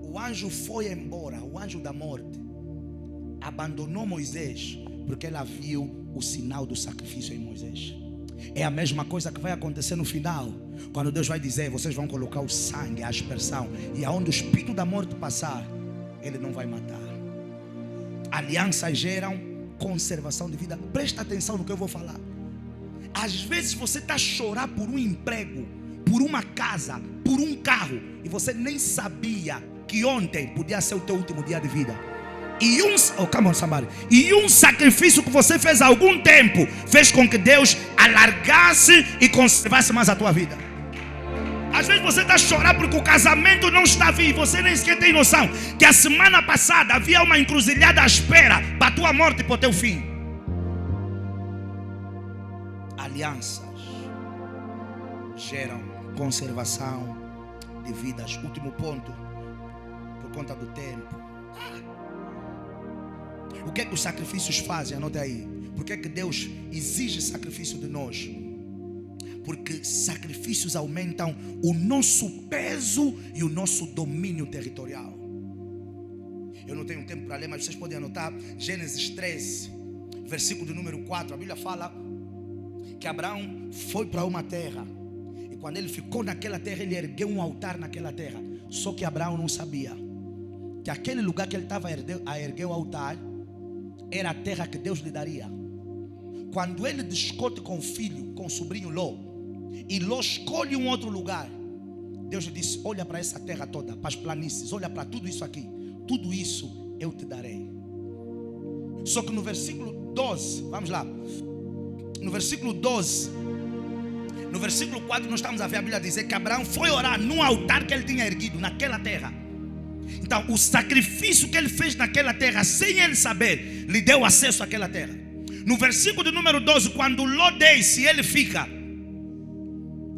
O anjo foi embora, o anjo da morte abandonou Moisés, porque ela viu o sinal do sacrifício em Moisés. É a mesma coisa que vai acontecer no final, Quando Deus vai dizer, vocês vão colocar o sangue, a aspersão, e aonde o espírito da morte passar, ele não vai matar. Alianças geram conservação de vida. Presta atenção no que eu vou falar. Às vezes você está a chorar por um emprego, por uma casa, por um carro, e você nem sabia que ontem podia ser o teu último dia de vida. E um sacrifício que você fez há algum tempo fez com que Deus alargasse e conservasse mais a tua vida. Às vezes você está a chorar porque o casamento não está vivo. Você nem sequer tem noção que a semana passada havia uma encruzilhada à espera para a tua morte e para o teu fim. Alianças geram conservação de vidas. Último ponto, por conta do tempo. O que é que os sacrifícios fazem? Anote aí. Por que é que Deus exige sacrifício de nós? Porque sacrifícios aumentam o nosso peso e o nosso domínio territorial. Eu não tenho tempo para ler, mas vocês podem anotar. Gênesis 13, versículo de número 4. A Bíblia fala que Abraão foi para uma terra, e quando ele ficou naquela terra, ele ergueu um altar naquela terra. Só que Abraão não sabia que aquele lugar que ele estava a erguer o altar era a terra que Deus lhe daria. Quando ele discute com o filho, com o sobrinho Ló, e Ló escolhe um outro lugar, Deus lhe disse: olha para essa terra toda, para as planícies, olha para tudo isso aqui, tudo isso eu te darei. Só que no versículo 12, vamos lá, no versículo 12, no versículo 4, nós estamos a ver a Bíblia dizer que Abraão foi orar num altar que ele tinha erguido naquela terra. Então o sacrifício que ele fez naquela terra, sem ele saber, lhe deu acesso àquela terra. No versículo de número 12, quando Ló desce, ele fica.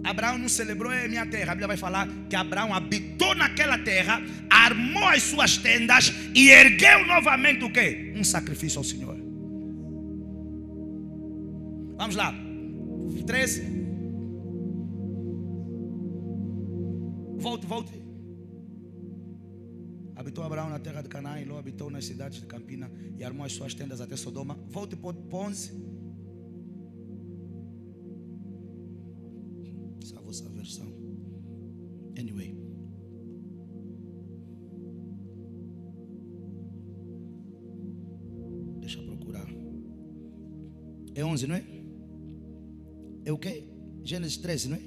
Abraão não celebrou a minha terra. A Bíblia vai falar que Abraão habitou naquela terra, armou as suas tendas e ergueu novamente o quê? Um sacrifício ao Senhor. Vamos lá, 13. Volte. Habitou Abraão na terra de Canaã, e Ló habitou nas cidades de Campina e armou as suas tendas até Sodoma. Volte para 11. Essa é a vossa versão. Anyway. Deixa eu procurar. É 11, não é? É o quê? Gênesis 13, não é?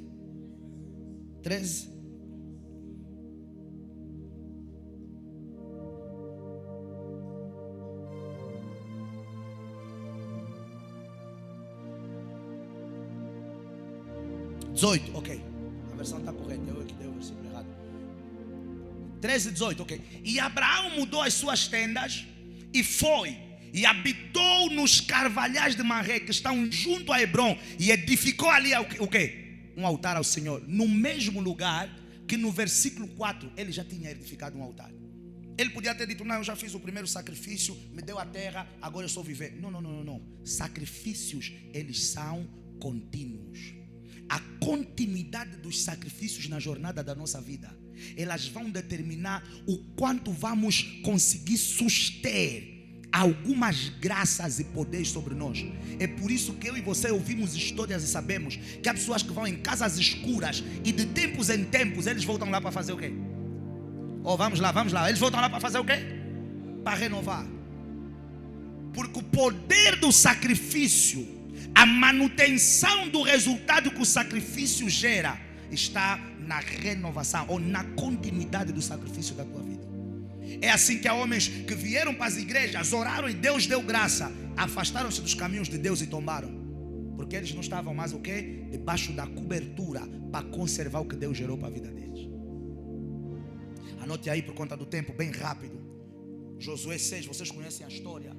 13. Ok, a versão está correta, eu que dei o versículo errado. 13, 18, ok. E Abraão mudou as suas tendas e foi e habitou nos carvalhais de Mamré, que estão junto a Hebrom, e edificou ali o quê? Um altar ao Senhor, no mesmo lugar que no versículo 4 ele já tinha edificado um altar. Ele podia ter dito: não, eu já fiz o primeiro sacrifício, me deu a terra, agora eu estou vivendo. Não. Sacrifícios, eles são contínuos. A continuidade dos sacrifícios na jornada da nossa vida, elas vão determinar o quanto vamos conseguir suster algumas graças e poderes sobre nós. É por isso que eu e você ouvimos histórias e sabemos que há pessoas que vão em casas escuras e de tempos em tempos eles voltam lá para fazer o quê? Vamos lá, eles voltam lá para fazer o quê? Para renovar. Porque o poder do sacrifício, a manutenção do resultado que o sacrifício gera, está na renovação ou na continuidade do sacrifício da tua vida. É assim que há homens que vieram para as igrejas, oraram e Deus deu graça, afastaram-se dos caminhos de Deus e tombaram, porque eles não estavam mais o quê? Debaixo da cobertura para conservar o que Deus gerou para a vida deles. Anote aí por conta do tempo, bem rápido. Josué 6, vocês conhecem a história.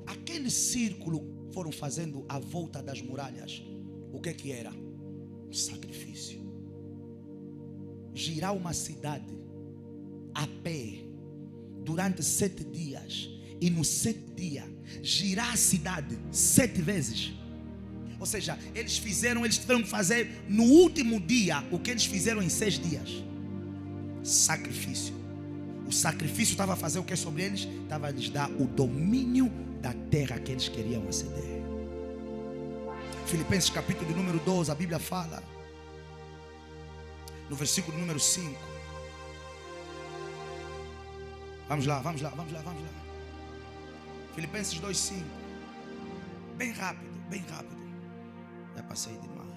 Aquele círculo foram fazendo à volta das muralhas, o que era? Um sacrifício. Girar uma cidade a pé durante 7 dias, e no 7º dia girar a cidade 7 vezes. Ou seja, eles tiveram que fazer no último dia o que eles fizeram em 6 dias. Sacrifício. O sacrifício estava a fazer o que sobre eles? Estava a lhes dar o domínio da terra que eles queriam aceder. Filipenses capítulo número 12, a Bíblia fala no versículo número 5. Vamos lá. Filipenses 2:5. Bem rápido. Já passei demais.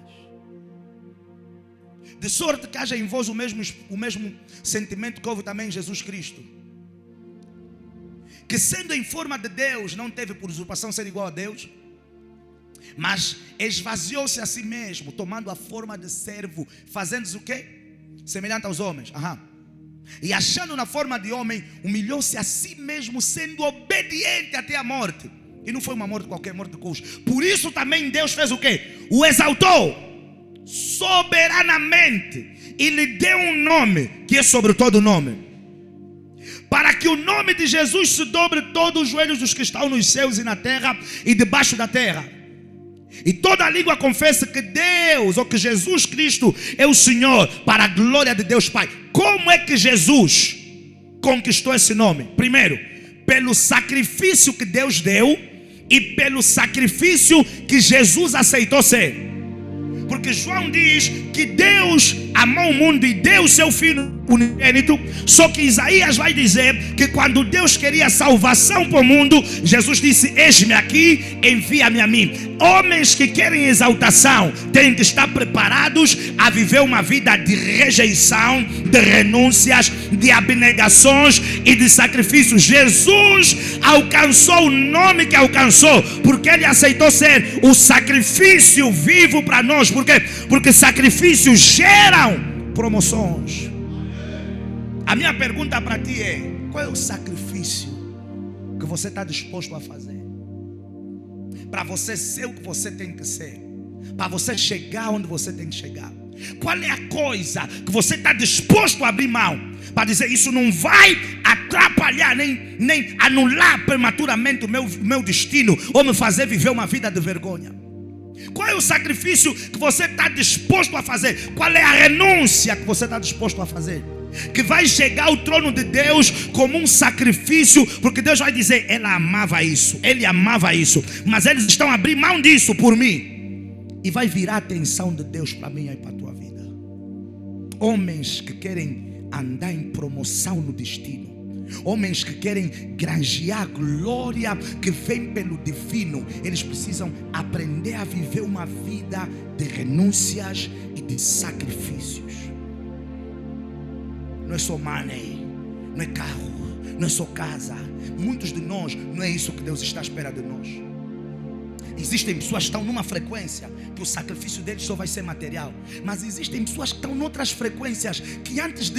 De sorte que haja em vós o mesmo sentimento que houve também em Jesus Cristo, que sendo em forma de Deus, não teve por usurpação ser igual a Deus, mas esvaziou-se a si mesmo, tomando a forma de servo, fazendo-se o quê? Semelhante aos homens. E achando na forma de homem, humilhou-se a si mesmo, sendo obediente até a morte. E não foi uma morte qualquer, morte de cruz. Por isso também Deus fez o quê? O exaltou soberanamente e lhe deu um nome que é sobre todo nome, para que o nome de Jesus se dobre todos os joelhos dos que estão nos céus e na terra e debaixo da terra, e toda a língua confesse que Deus, ou que Jesus Cristo é o Senhor, para a glória de Deus Pai. Como é que Jesus conquistou esse nome? Primeiro, pelo sacrifício que Deus deu e pelo sacrifício que Jesus aceitou ser. Porque João diz que Deus amou o mundo e deu o seu Filho unigênito. Só que Isaías vai dizer que quando Deus queria salvação para o mundo, Jesus disse: eis-me aqui, envia-me a mim. Homens que querem exaltação têm que estar preparados a viver uma vida de rejeição, de renúncias, de abnegações e de sacrifícios. Jesus alcançou o nome que alcançou porque Ele aceitou ser o sacrifício vivo para nós. Por quê? Porque sacrifícios geram promoções. A minha pergunta para ti é: qual é o sacrifício que você está disposto a fazer para você ser o que você tem que ser, para você chegar onde você tem que chegar? Qual é a coisa que você está disposto a abrir mão para dizer: isso não vai atrapalhar nem anular prematuramente o meu destino ou me fazer viver uma vida de vergonha? Qual é o sacrifício que você está disposto a fazer? Qual é a renúncia que você está disposto a fazer, que vai chegar ao trono de Deus como um sacrifício? Porque Deus vai dizer: ela amava isso, ele amava isso, mas eles estão a abrir mão disso por mim. E vai virar a atenção de Deus para mim e para a tua vida. Homens que querem andar em promoção no destino, homens que querem granjear a glória que vem pelo divino, eles precisam aprender a viver uma vida de renúncias e de sacrifícios. Não é só money, não é carro, não é só casa. Muitos de nós, não é isso que Deus está à espera de nós. Existem pessoas que estão numa frequência que o sacrifício deles só vai ser material, mas existem pessoas que estão noutras frequências que antes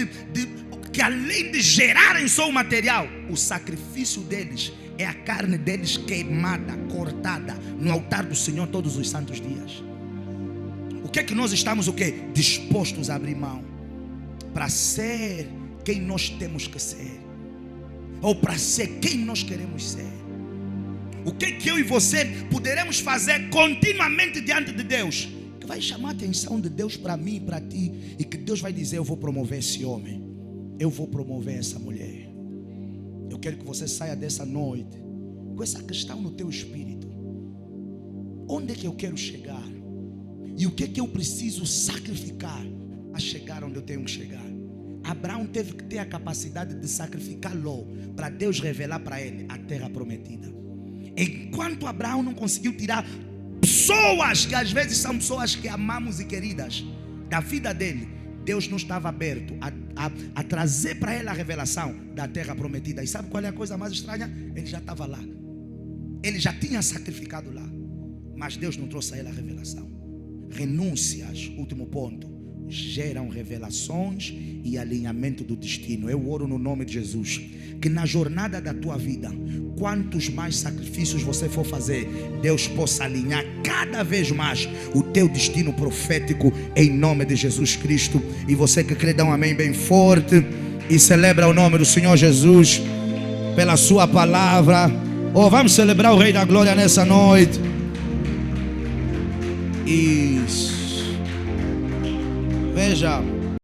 que além de gerarem só o material, o sacrifício deles é a carne deles queimada, cortada no altar do Senhor todos os santos dias. O que é que nós estamos dispostos a abrir mão para ser quem nós temos que ser, ou para ser quem nós queremos ser? O que é que eu e você poderemos fazer continuamente diante de Deus, que vai chamar a atenção de Deus para mim e para ti, e que Deus vai dizer: eu vou promover esse homem, eu vou promover essa mulher. Eu quero que você saia dessa noite com essa questão no teu espírito: onde é que eu quero chegar? E o que é que eu preciso sacrificar a chegar onde eu tenho que chegar? Abraão teve que ter a capacidade de sacrificar Ló para Deus revelar para ele a terra prometida. Enquanto Abraão não conseguiu tirar pessoas que às vezes são pessoas que amamos e queridas da vida dele, Deus não estava aberto a trazer para ele a revelação da terra prometida. E sabe qual é a coisa mais estranha? Ele já estava lá, ele já tinha sacrificado lá, mas Deus não trouxe a ele a revelação. Renúncias, último ponto, geram revelações e alinhamento do destino. Eu oro no nome de Jesus que na jornada da tua vida, quantos mais sacrifícios você for fazer, Deus possa alinhar cada vez mais o teu destino profético, em nome de Jesus Cristo. E você que crê, dá um amém bem forte e celebra o nome do Senhor Jesus pela sua palavra. Vamos celebrar o Rei da Glória nessa noite. Isso. Veja,